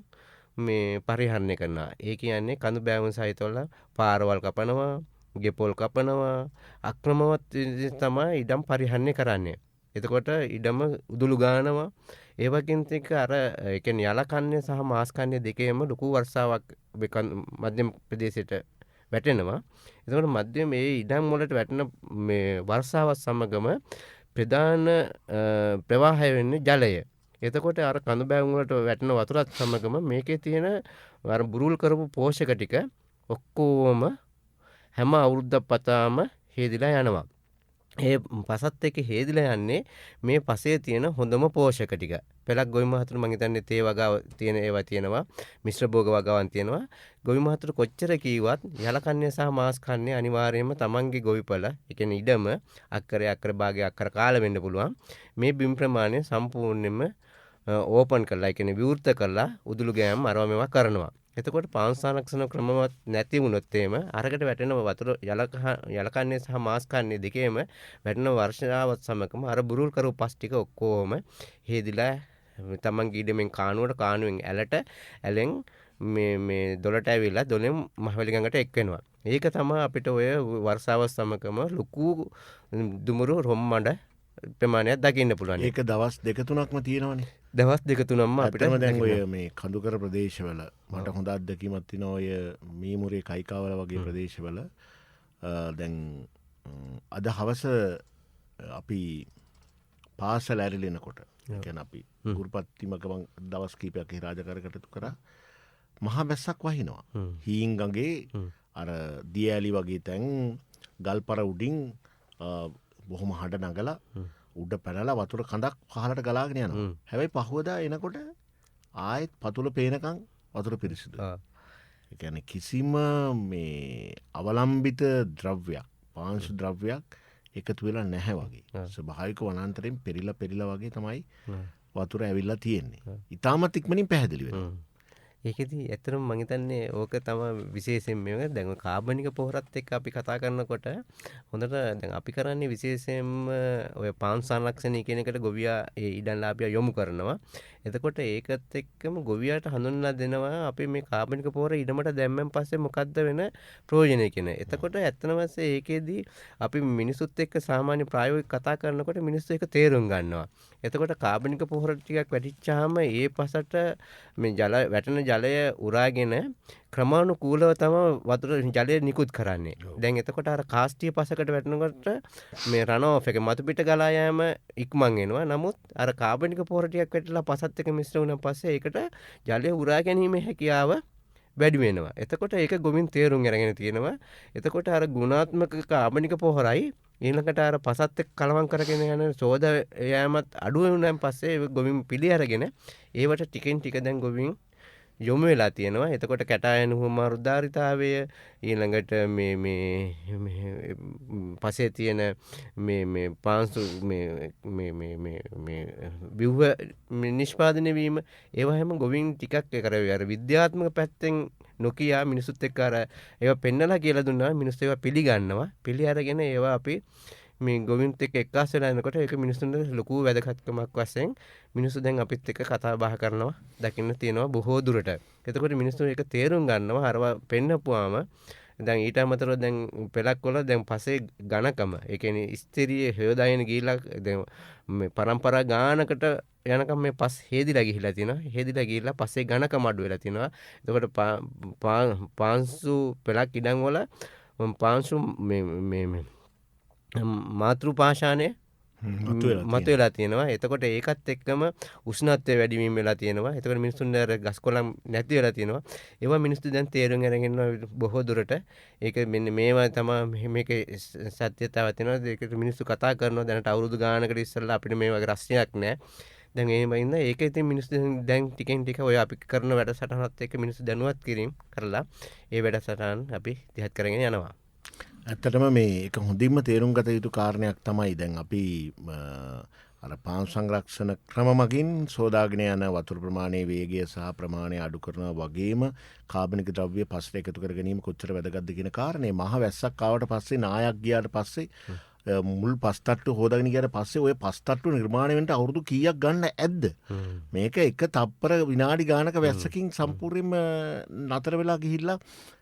මේ පරිහරණය කරනවා. ඒ කියන්නේ කඳු බෑවුම් සහිතවල පාරවල් කපනවා, ගෙපොල් කපනවා, අක්‍රමවත් තමයි ඉඩම් පරිහරණය කරන්නේ. එතකොට ඉඩම උදුළු ගානවා. ඒ වගේම තික අර ඒ කියන්නේ යලකන්නේ සහ මාස්කන්නේ දෙකේම ලොකු වර්ෂාවක් මධ්‍යම ප්‍රදේශයට වැටෙනවා. එතකොට මධ්‍යම මේ ඉඩම් වලට වැටෙන මේ වර්ෂාවත් සමගම ප්‍රධාන ප්‍රවාහය වෙන්නේ ජලය. එතකොට අර කඳු බෑවුම් වලට වැටෙන වතුරත් සමගම මේකේ තියෙන අර බුරුල් කරපු පෝෂක ටික ඔක්කොම හැම අවුරුද්දක් පතාම හේදිලා යනවා. ඒ පසත් එක්ක හේදිලා යන්නේ මේ පසේ තියෙන හොඳම පෝෂක ටික. පෙලක් ගොවි මහතුරු මං හිතන්නේ තේ වගාව තියෙන ඒවා තියෙනවා. මිශ්‍ර භෝග වගාවන් තියෙනවා. ගොවි මහතුරු කොච්චර කීවත් යලකන්නේ සහ මාස් කන්නේ අනිවාර්යයෙන්ම තමන්ගේ ගොවිපළ, ඒ කියන්නේ ඉඩම අක්කර භාගයක් අක්කර කාල වෙන්න පුළුවන්. මේ බිම් ප්‍රමාණය සම්පූර්ණයෙන්ම ඕපන් කරලා, ඒ කියන්නේ විවෘත කරලා උදුළු ගෑම් අරවා මේවා කරනවා. එතකොට පාංශු සංරක්ෂණ ක්‍රමවත් නැති වුණොත් එහෙම අරකට වැටෙන වතුර යලකන්නේ සහ මාස් කන්නේ දෙකේම වැටෙන වර්ෂාවත් සමගම අර බුරුල් කරපු පස් ටික ඔක්කොම හේදිලා තමන්ගේ ඉඩමෙන් කාණුවෙන් ඇලෙන් මේ දොලට ඇවිල්ලා දොලෙන් මහවැලි ගඟට එක් වෙනවා. ඒක තමයි අපිට ඔය වර්ෂාවත් සමගම ලොකු දුමුරු රොම්මඩ ප්‍රමාණයක් දකින්න පුළුවන්. ඒක දවස් 2-3ක්ම තියෙනවනේ. දවස් 2-3ම අපිට දැන් ඔය මේ කඳුකර ප්‍රදේශවල මට හොඳ අත්දැකීමක් තියෙනවා. ඔය මීමුරේ කයිකාවල වගේ ප්‍රදේශවල දැන් අද හවස අපි පාසල ඇරිලෙනකොට කියන්නේ අපි ගුරුපත්තිමක දවස් කීපයක් රාජකාරී කටයුතු කරා. මහා බැස්සක් වහිනවා. හීන් ගඟේ අර දියඇලි වගේ තැන් ගල්පර උඩින් බොහොම හඬ නගලා උඩ පැනලා වතුර කඳක් පහලට ගලාගෙන යනවා. හැබැයි පහුවදා එනකොට ආයෙත් පතුල පේනකම් වතුර පිරිසිදු. ඒ කියන්නේ කිසිම මේ අවලම්බිත ද්‍රව්‍යයක්, පාංශු ද්‍රව්‍යයක් එකතු වෙලා නැහැ වගේ. ස්වභාවික වනාන්තරයෙන් පෙරිලා වගේ තමයි වතුර ඇවිල්ලා තියෙන්නේ. ඊටමත් ඉක්මනින් පැහැදිලි වෙනවා. ඒකෙදි ඇත්තටම මම හිතන්නේ ඕක තමයි විශේෂයෙන් මේක දැන් කාබනික පොහොරත් එක්ක අපි කතා කරනකොට හොඳට දැන් අපි කරන්නේ විශේෂයෙන්ම ඔය පාංශු සංරක්ෂණය කියන එකට ගොවියා ඒ ඉඩම්ලාභියා යොමු කරනවා. එතකොට ඒකත් එක්කම ගොවියාට හඳුන්වලා දෙනවා අපි මේ කාබනික පොහොර ඉඩමට දැම්මෙන් පස්සේ මොකද්ද වෙන ප්‍රයෝජනය කියන. එතකොට ඇත්තම වශයෙන් ඒකෙදි අපි මිනිසුත් එක්ක සාමාන්‍ය ප්‍රායෝගික කතා කරනකොට මිනිස්සු ඒක තේරුම් ගන්නවා. එතකොට කාබනික පොහොර ටිකක් වැටිච්චාම ඒ පසට මේ වැටෙන ජලය උරාගෙන ක්‍රමානුකූලව තමයි වතුර ජලය නිකුත් කරන්නේ. දැන් එතකොට අර කාස්ටිය පසකට වැටෙනකොට මේ රන් ඔෆ් එක මතු පිට ගලා යෑම ඉක්මන් වෙනවා. නමුත් අර කාබනික පොහොර ටිකක් වැටලා පසත් එක්ක මිශ්‍ර වුණාන් පස්සේ ඒකට ජලය උරා ගැනීමේ හැකියාව වැඩි වෙනවා. එතකොට ඒක ගොමින් තේරුම් අරගෙන තියෙනවා. එතකොට අර ගුණාත්මක කාබනික පොහොරයි ඊළඟට අර පසත් එක්ක කලවම් කරගෙන යන සෝද යෑමත් අඩු වුණාන් පස්සේ ගොමින් පිළි අරගෙන ඒවට ටිකෙන් ටික දැන් ගොමින් යොමු වෙලා තියෙනවා. එතකොට කැටායන හුමාරුදාරිතාවය ඊළඟට මේ පසේ තියෙන මේ පාංශු මේ විව්ව නිෂ්පාදනය වීම ඒවා හැම ගොවින් ටිකක් කරවි අර විද්‍යාත්මක පැත්තෙන් නොකියා මිනිසුත් එක්ක අර ඒවා පෙන්නලා කියලා දුන්නා මිනිස්සු ඒවා පිළිගන්නවා. පිළි අරගෙන ඒවා අපි මේ ගොවින්ත් එක්ක එක්කාස් වෙලා යනකොට ඒක මිනිස්සුන්ට ලොකු වැදගත්කමක් වශයෙන් මිනිස්සු දැන් අපිත් එක්ක කතා බහ කරනවා දකින්න තියෙනවා බොහෝ දුරට. එතකොට මිනිස්සු ඒක තේරුම් ගන්නවා අරවා පෙන්නපුවාම දැන් ඊට අමතරව දැන් පෙලක් වල දැන් පසේ ඝනකම ඒ කියන්නේ ස්ථිරිය හයොදායන ගිහිලා දැන් මේ પરම්පරා ගානකට යනකම් මේ පස් හේදිලා ගිහිලා තියෙනවා. හේදිලා ගිහිලා පස්සේ ඝනකම අඩු වෙලා තියෙනවා. එතකොට පාංශු පෙලක් ඉඩම් වල පාංශු මේ මාතෘ පාෂාණය මතුවෙලා තියෙනවා. එතකොට ඒකත් එක්කම උෂ්ණත්වය වැඩි වීම වෙලා තියෙනවා. එතකොට මිනිස්සුන්ට අර ගස් කොළන් නැති වෙලා තියෙනවා. ඒවා මිනිස්සු දැන් තේරුම් අරගෙන ඉන්නවා බොහෝ දුරට. ඒක මෙන්න මේවා තමයි මේකේ සත්‍යතාවය තියෙනවා. ඒකට මිනිස්සු කතා කරනවා දැනට අවුරුදු ගානකට ඉස්සෙල්ලා අපිට මේ වගේ රස්නයක් නැහැ. දැන් එහෙම ඉන්න ඒක ඉතින් මිනිස්සු දැන් ටිකෙන් ටික ඔය අපි කරන වැඩසටහනත් එක්ක මිනිස්සු දැනුවත් කිරීම කරලා ඒ වැඩසටහන අපි දිහත් කරගෙන යනවා. ඇත්තටම මේ එක හොඳින්ම තේරුම් ගත යුතු කාරණයක් තමයි දැන් අපි අර පාන් සංරක්ෂණ ක්‍රම මගින් සෝදාගෙන යන වතුර ප්‍රමාණයේ වේගය සහ ප්‍රමාණය අඩු කරනවා වගේම කාබනික ද්‍රව්‍ය පස්සට එකතු කර ගැනීම කොච්චර වැදගත්ද කියන කාරණේ මහ වැස්සක් ආවට පස්සේ නායක් ගියාට පස්සේ මුල් පස්තට්ටු හොදාගෙන ගියාට පස්සේ ওই පස්තට්ටු නිර්මාණය වෙන්න අවුරුදු කීයක් ගන්න ඇද්ද මේක එක තප්පර විනාඩි ගානක වැස්සකින් සම්පූර්ණයෙන්ම නතර වෙලා ගිහිල්ලා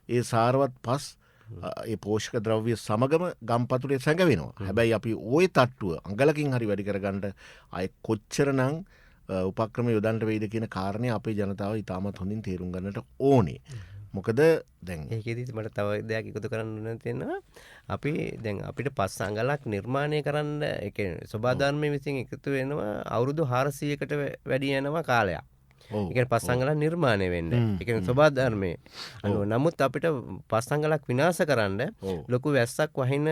ඒ සාරවත් පස් ඒ පෝෂක ද්‍රව්‍ය සමගම ගම්පතුලේ සැඟවෙනවා. හැබැයි අපි ওই තට්ටුව අඟලකින් හරි වැඩි කරගන්න අය කොච්චරනම් උපක්‍රම යොදන්න වෙයිද කියන කාරණේ අපේ ජනතාව ඉතාමත් හොඳින් තේරුම් ගන්නට ඕනේ. මොකද දැන් ඒකෙදි මට තව දෙයක් එකතු කරන්න තියෙනවා. අපි දැන් අපිට පස් අඟලක් නිර්මාණය කරන්න ඒ කියන්නේ සබාධර්මයේ විසින් එකතු වෙනවා අවුරුදු 400කට වැඩි යනවා කාලයක්. ඒකන පස්සංගලක් නිර්මාණය වෙන්න. ඒ කියන්නේ සබාධර්මයේ අනුව නමුත් අපිට පස්සංගලක් විනාශ කරන්න ලොකු වැස්සක් වහින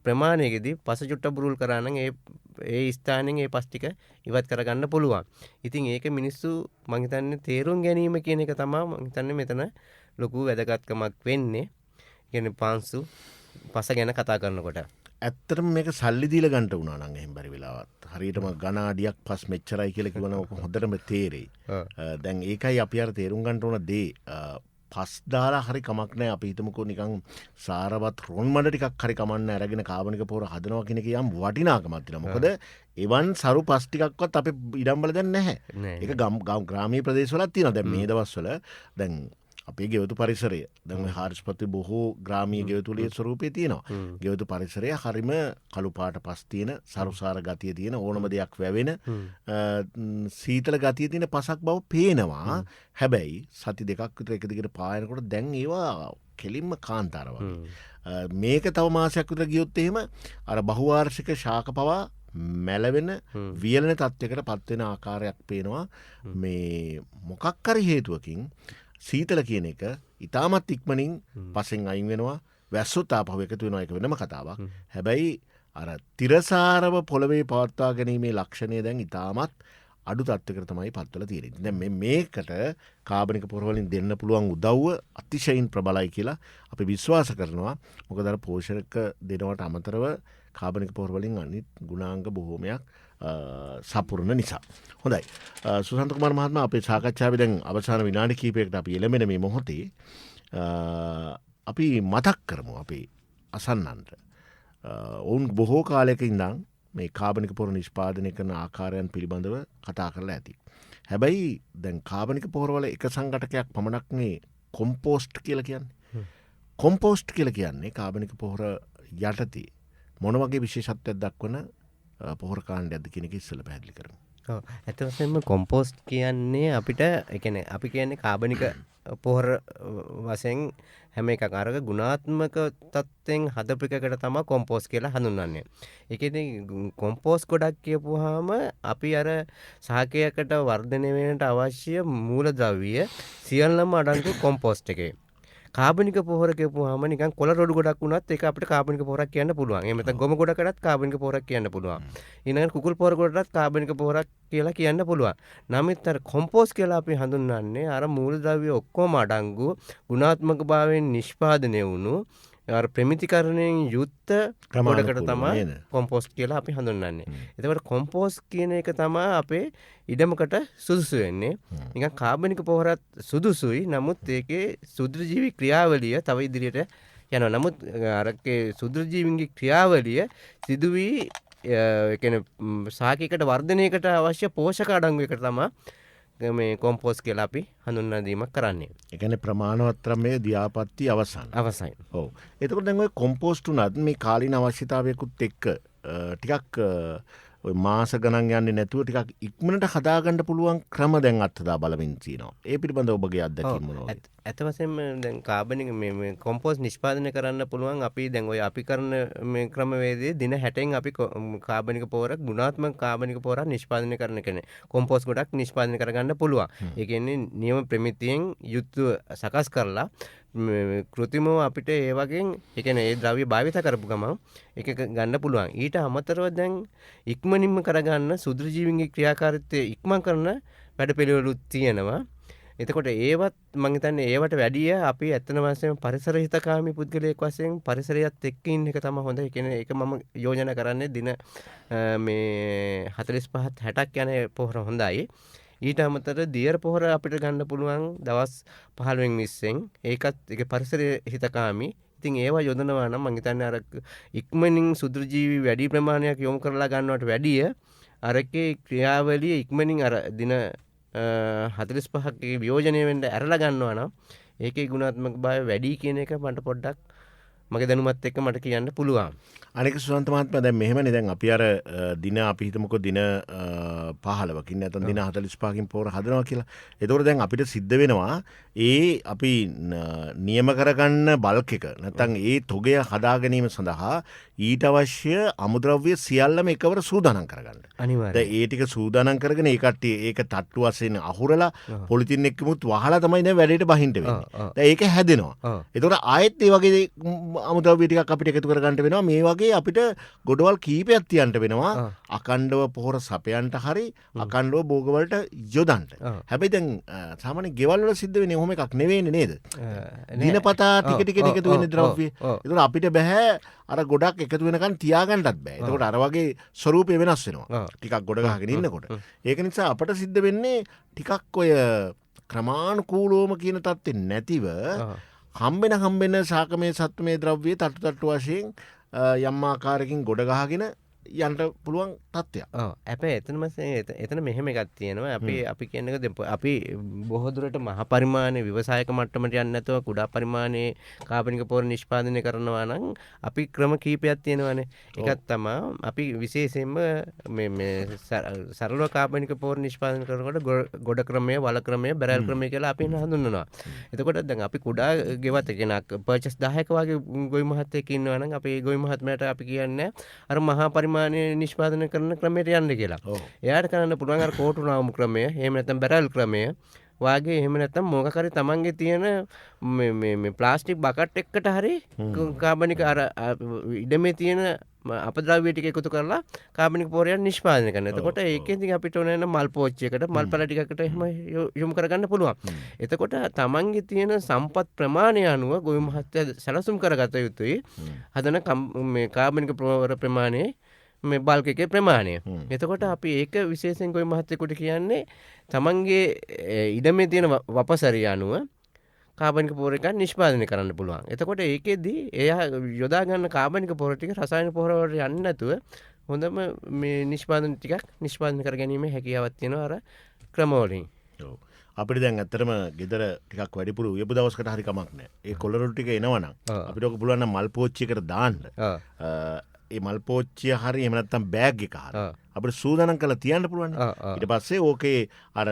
ප්‍රමාණයකදී පස චුට්ට බුරුල් කරා නම් ඒ ස්ථානෙන් ඒ පස් ටික ඉවත් කරගන්න පුළුවන්. ඉතින් ඒක මිනිස්සු මං හිතන්නේ තේරුම් ගැනීම කියන එක තමයි මං හිතන්නේ මෙතන ලොකු වැදගත්කමක් වෙන්නේ. කියන්නේ පාංශු පස ගැන කතා කරනකොට. ඇත්තටම මේක සල්ලි දීලා ගන්න උනා නම් එහෙම බැරි වෙලාවත් හරියටම ඝන අඩියක් පස් මෙච්චරයි කියලා කිව්වනම් ඔක හොඳටම තේරෙයි. දැන් ඒකයි අපි අර තේරුම් ගන්න ඕන දේ පස් දාලා හරි කමක් නැහැ. අපි හිතමුකෝ නිකන් සාරවත් රොන් මඩ ටිකක් හරි කමන්න අරගෙන කාබනික පොර හදනවා කියන එක යම් වටිනාකමක් තියෙනවා. මොකද එවන් සරු පස් ටිකක්වත් අපේ ඉඩම් වල දැන් නැහැ. ඒක ග්‍රාමීය ප්‍රදේශවලත් තියෙනවා. දැන් මේ දවස්වල දැන් අපේ ගෙවතු පරිසරය දැන් හාරිස්පත්ති බොහෝ ග්‍රාමීය ගෙවතුලේ ස්වරූපේ තියෙනවා. ගෙවතු පරිසරය හරිම කළු පාට පස් තියෙන සරුසාර ගතිය තියෙන ඕනම දෙයක් වැවෙන සීතල ගතිය තියෙන පසක් බව පේනවා. හැබැයි සති දෙකක් විතර එක දිගට පායනකොට දැන් ඒවා කෙලින්ම කාන්තාර වගේ. මේක තව මාසයක් විතර ගියොත් එහෙම අර බහුවාර්ෂික ශාක පවා මැලවෙන වියලන තත්යකට පත් වෙන ආකාරයක් පේනවා. මේ මොකක් හරි හේතුවකින් සීතල කියන එක ඉතාමත් ඉක්මනින් පසෙන් අයින් වෙනවා. වැස්සොත් ආපහු එකතු වෙනවා. ඒක වෙනම කතාවක්. හැබැයි අර තිරසාරව පොළවේ පවත්වා ගැනීමේ ලක්ෂණය දැන් ඉතාමත් අඩු තත්ත්වයකට තමයි පත්වලා තියෙන්නේ. දැන් මේකට කාබනික පොර වලින් දෙන්න පුළුවන් උදව්ව අතිශයින් ප්‍රබලයි කියලා අපි විශ්වාස කරනවා. මොකද අර පෝෂක දෙනවට අමතරව කාබනික පොර වලින් අනිත් ගුණාංග බොහෝමයක් සපුරන නිසා. හොඳයි. සුසන්ත කුමාර මහත්මයා අපේ සාකච්ඡාවේ දැන් අවසාන විනාඩි කිහිපයකට අපි එළඹෙන මේ මොහොතේ අපි මතක් කරමු අපේ අසන්නන්ට. ඔවුන් බොහෝ කාලයක ඉඳන් මේ කාබනික පොර නිෂ්පාදනය කරන ආකාරයන් පිළිබඳව කතා කරලා ඇති. හැබැයි දැන් කාබනික පොරවල එක සංඝටකයක් පමණක් මේ කොම්පෝස්ට් කියලා කියන්නේ. කොම්පෝස්ට් කියලා කියන්නේ කාබනික පොර යටතේ මොන වගේ විශේෂත්වයක් දක්වන පොහොර කාණ්ඩයක්ද කියන එක ඉස්සෙල්ලා පැහැදිලි කරමු. ඔව්. ඇත්ත වශයෙන්ම කොම්පෝස්ට් කියන්නේ අපිට ඒ කියන්නේ අපි කියන්නේ කාබනික පොහොර වශයෙන් හැම එකක් අරක ගුණාත්මක තත්ත්වෙන් හදපු එකකට තමයි කොම්පෝස්ට් කියලා හඳුන්වන්නේ. ඒකෙදි කොම්පෝස්ට් ගොඩක් කියපුවාම අපි අර සහකයකට වර්ධනය වෙන්නට අවශ්‍ය මූලද්‍රව්‍ය සියල්ලම අඩංගු කොම්පෝස්ට් එකේ. කාබනික පොහොර කියපුවාම නිකන් කොළ රොඩු ගොඩක් වුණත් ඒක අපිට කාබනික පොහොරක් කියන්න පුළුවන්. එහෙම නැත්නම් ගොම ගොඩකටත් කාබනික පොහොරක් කියන්න පුළුවන්. ඊළඟට කුකුල් පොහොර ගොඩටත් කාබනික පොහොරක් කියලා කියන්න පුළුවන්. නමුත් අර කොම්පෝස්ට් කියලා අපි හඳුන්වන්නේ අර මූලද්‍රව්‍ය ඔක්කොම අඩංගු ගුණාත්මක භාවයෙන් නිෂ්පාදනය වුණු අර ප්‍රමිතිකරණයෙන් යුක්ත ගොඩකට තමයි කොම්පෝස්ට් කියලා අපි හඳුන්වන්නේ. එතකොට කොම්පෝස්ට් කියන එක තමයි අපේ ඉඩමකට සුදුසු වෙන්නේ. නිකන් කාබනික පොහොරත් සුදුසුයි. නමුත් ඒකේ සුද්ධජීවි ක්‍රියාවලිය තව ඉදිරියට යනවා. නමුත් අරකේ සුද්ධජීවීන්ගේ ක්‍රියාවලිය සිදු වී ඒ කියන්නේ සාකයකට වර්ධනයකට අවශ්‍ය පෝෂක අඩංගු එකට තමයි මේ කොම්පෝස්ට් කියලා අපි හඳුන්වා දීමක් කරන්නේ. ඒ කියන්නේ ප්‍රමාණවත්‍රමේ දියාපත්ති අවසන්. අවසන්. ඔව්. එතකොට දැන් ඔය කොම්පෝස්ට් උනත් මේ කාලීන අවශ්‍යතාවයකුත් එක්ක ටිකක් ඔය මාස ගණන් යන්නේ නැතුව ටිකක් ඉක්මනට හදාගන්න පුළුවන් ක්‍රම දැන් අත්හදා බලමින් තියෙනවා. ඒ පිළිබඳව ඔබගේ අත්දැකීම් මොනවද? ඇත්ත වශයෙන්ම දැන් කාබනික මේ කොම්පෝස්ට් නිෂ්පාදනය කරන්න පුළුවන් අපි දැන් ඔය අපි කරන මේ ක්‍රමවේදයේ දින 60න් අපි කාබනික පොහොරක් ගුණාත්මක කාබනික පොහොරක් නිෂ්පාදනය කරන කෙනේ කොම්පෝස්ට් ගොඩක් නිෂ්පාදනය කරගන්න පුළුවන්. ඒ කියන්නේ නියම ප්‍රමිතියෙන් යුක්තව සකස් කරලා කෘතිමව අපිට ඒ වගේ ඒ කියන්නේ ඒ ද්‍රව්‍ය භාවිත කරපු ගමන් ඒක ගන්න පුළුවන්. ඊට අමතරව දැන් ඉක්මනින්ම කරගන්න සුදුරු ජීවීන්ගේ ක්‍රියාකාරීත්වය ඉක්මන් කරන වැඩපිළිවෙලුත් තියෙනවා. එතකොට ඒවත් මම හිතන්නේ ඒවට වැඩිය අපි ඇත්තම වශයෙන්ම පරිසර හිතකාමී පුද්ගලයෙක් වශයෙන් පරිසරයත් එක්ක ඉන්න එක තමයි හොඳ. ඒ කියන්නේ ඒක මම යෝජනා කරන්නේ දින මේ 45ත් 60ක් යන පොහොර හොඳයි. ඊට අමතරව දියර පොහොර අපිට ගන්න පුළුවන් දවස් 15න් 20න්. ඒකත් ඒක පරිසර හිතකාමී. ඉතින් ඒවා යොදනවා නම් මම හිතන්නේ අර ඉක්මනින් සුදුරු ජීවි වැඩි ප්‍රමාණයක් යොමු කරලා ගන්නවට වැඩිය අරකේ ක්‍රියාවලිය ඉක්මනින් අර දින 45ක වියෝජනය වෙන්න ඇරලා ගන්නවා නම් ඒකේ ගුණාත්මක භාවය වැඩි කියන එක මට පොඩ්ඩක් මගේ දැනුමත් එක්ක මට කියන්න පුළුවන්. අනික සුසන්ත මහත්මයා දැන් මෙහෙමනේ දැන් අපි අර දින අපි හිතමුකෝ දින 15කින් නැත්නම් දින 45කින් පොර හදනවා කියලා. ඒතකොට දැන් අපිට සිද්ධ වෙනවා ඒ අපි නියම කරගන්න බල්ක් එක නැත්නම් ඒ තොගය හදා ගැනීම සඳහා ඊට අවශ්‍ය අමුද්‍රව්‍ය සියල්ලම එකවර සූදානම් කරගන්න. අනිවාර්යයෙන්. දැන් ඒ ටික සූදානම් කරගෙන ඒ කට්ටිය ඒක තට්ටු වශයෙන් අහුරලා පොලිතින් එක්කමුත් වහලා තමයි දැන් වැඩේට බහින්න වෙන්නේ. දැන් ඒක හැදෙනවා. ඒතකොට ආයෙත් ඒ වගේ අමුද්‍රව්‍ය ටිකක් අපිට එකතු කරගන්න වෙනවා. මේ වගේ අපිට ගොඩවල් කීපයක් තියන්න වෙනවා. අකණ්ඩව පොහොර සපයන්ට හරි අකණ්ඩව භෝගවලට යොදන්න. හැබැයි දැන් සාමාන්‍ය ගෙවල් වල සිද්ධ වෙන්නේ ඔහොම එකක් නෙවෙයිනේ නේද? දිනපතා ටික එකතු වෙන ද්‍රව්‍ය. ඒතකොට අපිට බෑ අර ගොඩක් එකතු වෙනකන් තියාගන්නත් බෑ. ඒතකොට අර වගේ ස්වරූපය වෙනස් වෙනවා. ටිකක් ගොඩ ගහගෙන ඉන්නකොට. ඒක නිසා අපට සිද්ධ වෙන්නේ ටිකක් ඔය ක්‍රමානුකූලවම කියන තත්ත්වෙ නැතිව හම්බෙන සාකමේ සත්වමේ ද්‍රව්‍ය තට්ටු වශයෙන් යම් ආකාරයකින් ගොඩ ගහගෙන යන්න පුළුවන් තත්ත්වයක්. හැබැයි එතන මෙහෙම එකක් තියෙනවා. අපි කියන්නේ අපි බොහෝ දුරට මහ පරිමාණයේ ව්‍යවසායක මට්ටමට යන්නේ නැතුව කුඩා පරිමාණයේ කාබනික පොහොර නිෂ්පාදනය කරනවා නම් අපි ක්‍රම කීපයක් තියෙනවානේ. එකක් තමයි අපි විශේෂයෙන්ම මේ සරල කාබනික පොහොර නිෂ්පාදනය කරනකොට ගොඩ ක්‍රමය, වල ක්‍රමය, බැරල් ක්‍රමය කියලා අපි හඳුන්වනවා. එතකොට දැන් අපි කුඩා ගෙවත කියන පර්චස් 10ක වගේ ගොවි මහත්තයෙක් ඉන්නවා නම් අපි ගොවි මහත්මයාට අපි කියන්නේ අර මහා නිෂ්පාදනය කරන ක්‍රමයට යන්න කියලා. එයාට කරන්න පුළුවන් අර කෝටු නාමු ක්‍රමය, එහෙම නැත්නම් බැරල් ක්‍රමය වාගේ, එහෙම නැත්නම් මොකක් හරි තමන්ගේ තියෙන මේ ප්ලාස්ටික් බකට් එකකට හරි කාබනික අර ඉඩමේ තියෙන අපද්‍රව්‍ය ටික එකතු කරලා කාබනික පොහොරයක් නිෂ්පාදනය කරනවා. එතකොට ඒකෙන් අපිට ඕන වෙන මල් පෝච්චියකට, මල් පැල ටිකකට එහෙම යොමු කරගන්න පුළුවන්. එතකොට තමන්ගේ තියෙන සම්පත් ප්‍රමාණය අනුව ගොවි මහත්තයා සැලසුම් කරගත යුතුයි. හදන මේ කාබනික පොහොර ප්‍රමාණය මේ බල්ක් එකේ ප්‍රමාණය. එතකොට අපි ඒක විශේෂයෙන් ගොවි මහත්තයෙකුට කියන්නේ තමන්ගේ ඉඩමේ තියෙන වපසරිය අනුව කාබනික පොහොර එකක් නිෂ්පාදනය කරන්න පුළුවන්. එතකොට ඒකෙදී එයා යොදා ගන්න කාබනික පොහොර ටික රසායනික පොහොර වලට යන්නේ නැතුව හොඳම මේ නිෂ්පාදන ටිකක් නිෂ්පාදනය කර ගැනීමේ හැකියාවක් තියෙනවා අර ක්‍රමවලින්. ඔව්. අපිට දැන් ඇත්තටම ගෙදර ටිකක් වැඩිපුර උයපු දවසකට හරි කමක් නැහැ. ඒ කොළරොඩු ටික එනවනම් අපිට ඔක පුළුවන් නම් මල් පෝච්චියකට දාන්න. ඒ මල් පෝච්චිය හරි එහෙම නැත්නම් බෑග් එක හරි අපිට සූදානම් කරලා තියන්න පුළුවන්. ඊට පස්සේ ඕකේ අර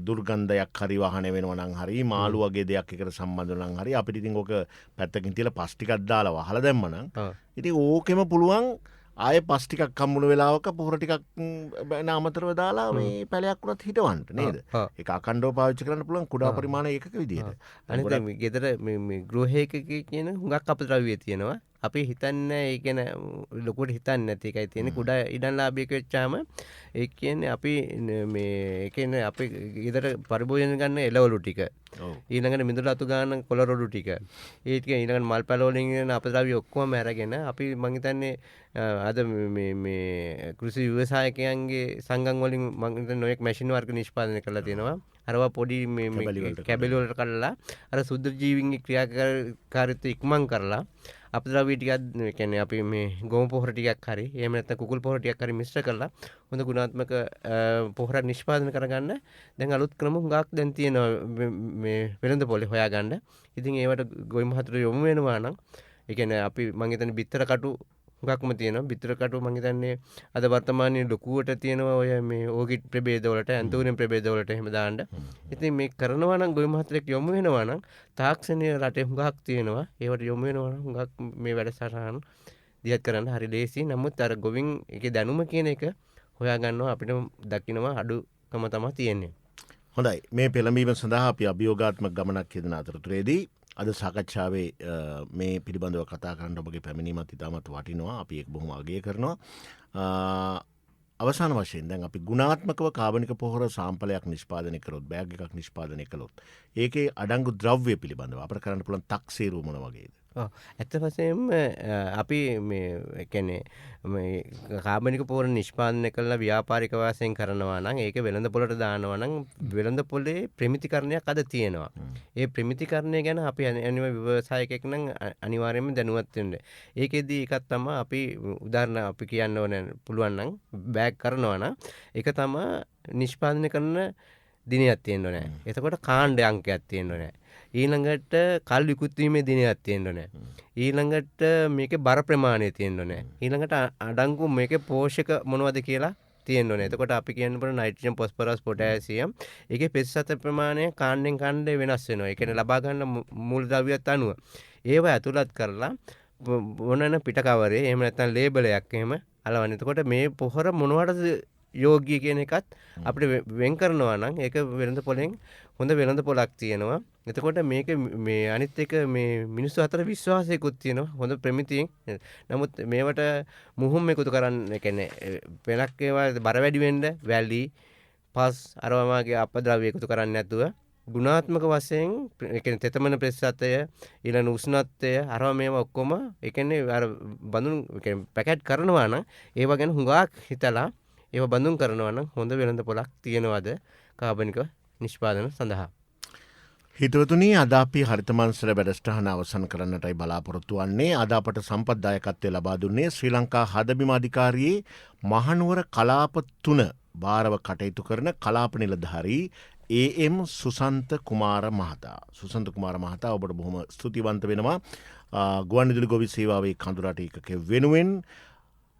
දුර්ගන්ධයක් හරි වහන වෙනවා නම් හරි මාළු වගේ දෙයක් එකට සම්බන්ධ නම් හරි අපිට ඉතින් ඕක පැත්තකින් තියලා පස් ටිකක් දාලා වහලා දැම්මනම් ඉතින් ඕකෙම පුළුවන් ආයෙ පස් ටිකක් හම්බුන වෙලාවක පොහොර ටිකක් අමතරව දාලා මේ පැලයක් උනත් හිටවන්න නේද? ඒක අකණ්ඩව පාවිච්චි කරන්න පුළුවන් කුඩා පරිමාණ ඒකක විදිහට. අනිත් මේ ගෙදර මේ ගෘහයක කියන හුඟක් අපද්‍රව්‍ය තියෙනවා. අපි හිතන්නේ ඒ කියන්නේ ලොකුට හිතන්නේ නැති එකයි තියෙන්නේ. කුඩා ඉඩම්ලාභයක වෙච්චාම ඒ කියන්නේ අපි මේ ඒ කියන්නේ අපි ගෙදර පරිභෝජන ගන්න එළවලු ටික. ඊළඟට මිදුළු අතු ගන්න කොළරොඩු ටික. ඒ ටික ඊළඟට මල් පැල වලින් එන අපද්‍රව්‍ය ඔක්කොම අරගෙන අපි මං හිතන්නේ අද මේ කෘෂි ව්‍යවසායකයන්ගේ සංගම් වලින් මං හිතන්නේ නොයෙක් මැෂින් වර්ග නිෂ්පාදනය කරලා තියෙනවා. අරවා පොඩි මේ කැබලි වලට කඩලා අර සුද්ධ ජීවීන්ගේ ක්‍රියාකාරීත්වය ඉක්මන් කරලා අපද්‍රව්‍ය ටිකක් කියන්නේ අපි මේ ගොම පොහොර ටිකක් හරි එහෙම නැත්නම් කුකුල් පොහොර ටිකක් හරි මිශ්‍ර කරලා හොඳ ගුණාත්මක පොහොරක් නිෂ්පාදනය කරගන්න දැන් අලුත් ක්‍රම හුඟක් දැන් තියෙනවා මේ වෙළඳ පොලේ හොයාගන්න. ඉතින් ඒවට ගොවි මහතුරු යොමු වෙනවා නම් ඒ කියන්නේ අපි මම හිතන්නේ බිත්තර කටු හුඟක්ම තියෙනවා. බිත්තර කටු මං හිතන්නේ අද වර්තමානයේ ලොකුවට තියෙනවා ඔය මේ ඕගිට් ප්‍රභේද වලට, ඇන්තෝරියම් ප්‍රභේද වලට එහෙම දාන්න. ඉතින් මේ කරනවා නම් ගොවි මහත්තයෙක් යොමු වෙනවා නම් තාක්ෂණීය රටේ හුඟක් තියෙනවා. ඒවට යොමු වෙනවා නම් හුඟක් මේ වැඩසටහන දියත් කරන්න හරි ලේසි. නමුත් අර ගොවින් ඒකේ දැනුම කියන එක හොයා ගන්නවා අපිට දකින්නවා අඩුකම තමයි තියෙන්නේ. හොඳයි මේ පෙළඹීම සඳහා අපි අභියෝගාත්මක ගමනක් යෙදෙන අතරතුරේදී අද සාකච්ඡාවේ මේ පිළිබඳව කතා කරන්න ඔබගේ පැමිණීමත් ඉතාමත් වටිනවා. අපි ඒක බොහොම අගය කරනවා. අවසාන වශයෙන් දැන් අපි ගුණාත්මකව කාබනික පොහොර සාම්පලයක් නිෂ්පාදනය කළොත්, බෑග් එකක් නිෂ්පාදනය කළොත් ඒකේ අඩංගු ද්‍රව්‍ය පිළිබඳව අපිට කරන්න පුළුවන් තක්සේරුව මොන වගේද? ඇත්ත වශයෙන්ම අපි මේ කියන්නේ මේ කාබනික පොහොර නිෂ්පාදනය කළා ව්‍යාපාරික වශයෙන් කරනවා නම් ඒක වෙළඳ පොළට දානවා නම් වෙළඳ පොලේ ප්‍රමිතිකරණයක් අද තියෙනවා. ඒ ප්‍රමිතිකරණය ගැන අපි ව්‍යවසායකයෙක් නම් අනිවාර්යයෙන්ම දැනුවත් වෙන්න. ඒකෙදී එකක් තමයි අපි උදාහරණ අපි කියන්න ඕන පුළුවන් නම් බෑග් කරනවා නම් ඒක තමයි නිෂ්පාදනය කරන දිනයක් තියෙන්න ඕනේ. එතකොට කාණ්ඩ අංකයක් තියෙන්න ඕනේ. ඊළඟට කල් විකුත් වීමේ දිනයක් තියෙන්න ඕනේ. ඊළඟට මේකේ බර ප්‍රමාණය තියෙන්න ඕනේ. ඊළඟට අඩංගු මේකේ පෝෂක මොනවද කියලා තියෙන්න ඕනේ. එතකොට අපි කියන්න පුළුවන් නයිට්‍රජන්, ෆොස්ෆරස්, පොටෑසියම් ඒකේ පෙත්සත ප්‍රමාණය කාණ්ඩෙන් කාණ්ඩේ වෙනස් වෙනවා. ඒ කියන්නේ ලබා ගන්න මූලද්‍රව්‍යත් අනුව ඒව ඇතුළත් කරලා මොනන පිට කවරේ එහෙම නැත්නම් ලේබලයක් එහෙම අලවන්න. එතකොට මේ පොහොර මොනවටද යෝග්‍ය කියන එකත් අපිට වෙන් කරනවා නම් ඒක වෙළඳ පොලෙන් හොඳ වෙළඳ පොලක් තියෙනවා. එතකොට මේක මේ අනිත් එක මේ මිනිස්සු අතර විශ්වාසයකුත් තියෙනවා හොඳ ප්‍රමිතියෙන්. නමුත් මේවට මුහුම් එකතු කරන්න කියන්නේ වෙනක් ඒවා බර වැඩි වෙන්න වැලි පස් අරවමාගේ අපද්‍රව්‍ය එකතු කරන්නේ නැතුව ගුණාත්මක වශයෙන් ඒ කියන්නේ තෙතමන ප්‍රතිශතය ඊළඟ උෂ්ණත්වය අරව මේවා ඔක්කොම ඒ කියන්නේ අර බඳුන් ඒ කියන්නේ පැකට් කරනවා නම් ඒවා ගැන හුඟක් හිතලා ඒව බඳුන් කරනවා නම් හොඳ වෙළඳ පොලක් තියෙනවද කාබනික නිෂ්පාදන සඳහා. හිතවතුනි අද අපි හරිත මංසල වැඩසටහන අවසන් කරන්නටයි බලාපොරොත්තු වන්නේ. අද අපට සම්පත්දායකත්වය ලබා දුන්නේ ශ්‍රී ලංකා හදබිම අධිකාරියේ මහනුවර කලාප 3 භාරව කටයුතු කරන කලාප නිලධාරී AM සුසන්ත කුමාර මහතා. සුසන්ත කුමාර මහතා ඔබට බොහොම ස්තුතිවන්ත වෙනවා. ගුවන්විදුලි ගොවි සේවාවේ කඳුරට ඒකකයේ වෙනුවෙන්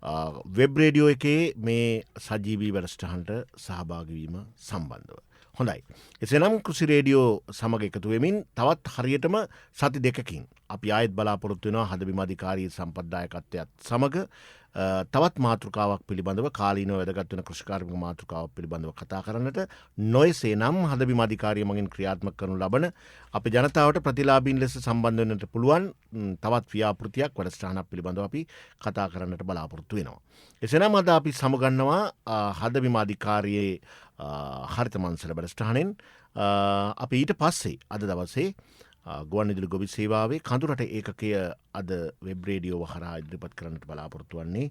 වෙබ් රේඩියෝ එකේ මේ සජීවී වැඩසටහනට සහභාගී වීම සම්බන්ධව. හොඳයි. එසේනම් කෘෂි රේඩියෝ සමග එකතු වෙමින් තවත් හරියටම සති දෙකකින් අපි ආයෙත් බලාපොරොත්තු වෙනවා හදබිම අධිකාරී සම්පත්දායකත්වයත් සමග තවත් මාතෘකාවක් පිළිබඳව කාලීනව වැදගත් වෙන කෘෂිකාර්මික මාතෘකාවක් පිළිබඳව කතා කරන්නට නොයසේනම් හදබිම අධිකාරිය මගින් ක්‍රියාත්මක කරනු ලබන අපේ ජනතාවට ප්‍රතිලාභීන් ලෙස සම්බන්ධ වෙන්නට පුළුවන් තවත් ව්‍යාපෘතියක් වැඩසටහනක් පිළිබඳව අපි කතා කරන්නට බලාපොරොත්තු වෙනවා. එසේනම් අද අපි සමුගන්නවා හදබිම අධිකාරියේ හරිත මංසල වැඩසටහනෙන්. අපි ඊට පස්සේ අද දවසේ ගුවන්විදුලි ගොවි සේවාවේ කඳුරට ඒකකය අද වෙබ් රේඩියෝ හරහා ඉදිරිපත් කරන්නට බලාපොරොත්තු වන්නේ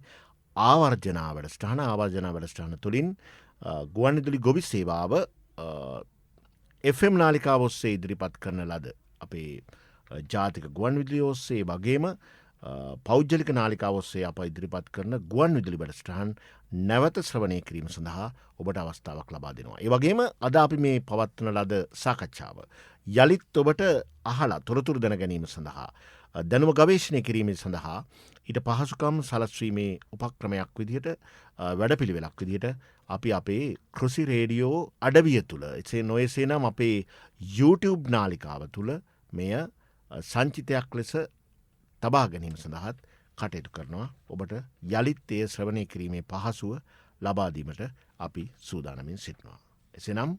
ආවර්ජනා වැඩසටහන. ආවර්ජනා වැඩසටහන තුළින් ගුවන්විදුලි ගොවි සේවාව FM නාලිකාව ඔස්සේ ඉදිරිපත් කරන ලද අපේ ජාතික ගුවන්විදුලි ඔස්සේ වගේම පෞද්ගලික නාලිකාව ඔස්සේ අප ඉදිරිපත් කරන ගුවන්විදුලි වැඩසටහන් නැවත ශ්‍රවණය කිරීම සඳහා ඔබට අවස්ථාවක් ලබා දෙනවා. ඒ වගේම අද අපි මේ පවත්වන ලද සාකච්ඡාව යලිත් ඔබට අහලා තොරතුරු දැන ගැනීම සඳහා දැනුම ගවේෂණය කිරීම සඳහා ඊට පහසුකම් සලස්වීමේ උපක්‍රමයක් විදිහට වැඩපිළිවෙලක් විදිහට අපි අපේ කෘෂි රේඩියෝ අඩවිය තුළ එසේ නොයසේ නම් අපේ YouTube නාලිකාව තුළ මෙය සංචිතයක් ලෙස තබා ගැනීම සඳහාත් කටයුතු කරනවා. ඔබට යළිත් එය ශ්‍රවණය කිරීමේ පහසුව ලබා දීමට අපි සූදානමින් සිටිනවා. එසේනම්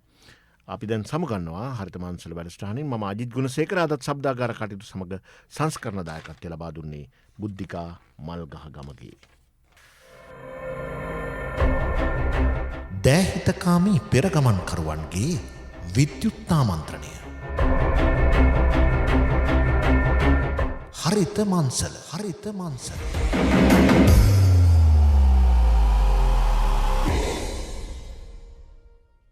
අපි දැන් සමුගන්නවා හරිත මංසල වැඩසටහනින්. මම අජිත් ගුණසේකර අදත් ශබ්දාගාර කටයුතු සමග සංස්කරණ දායකත්වය ලබා දුන්නේ බුද්ධිකා මල්ගහ ගමගේ. දෑහිතකාමී පෙරගමන්කරුවන්ගේ විද්‍යුත්තාමන්ත්‍රණය. හරිත මංසල.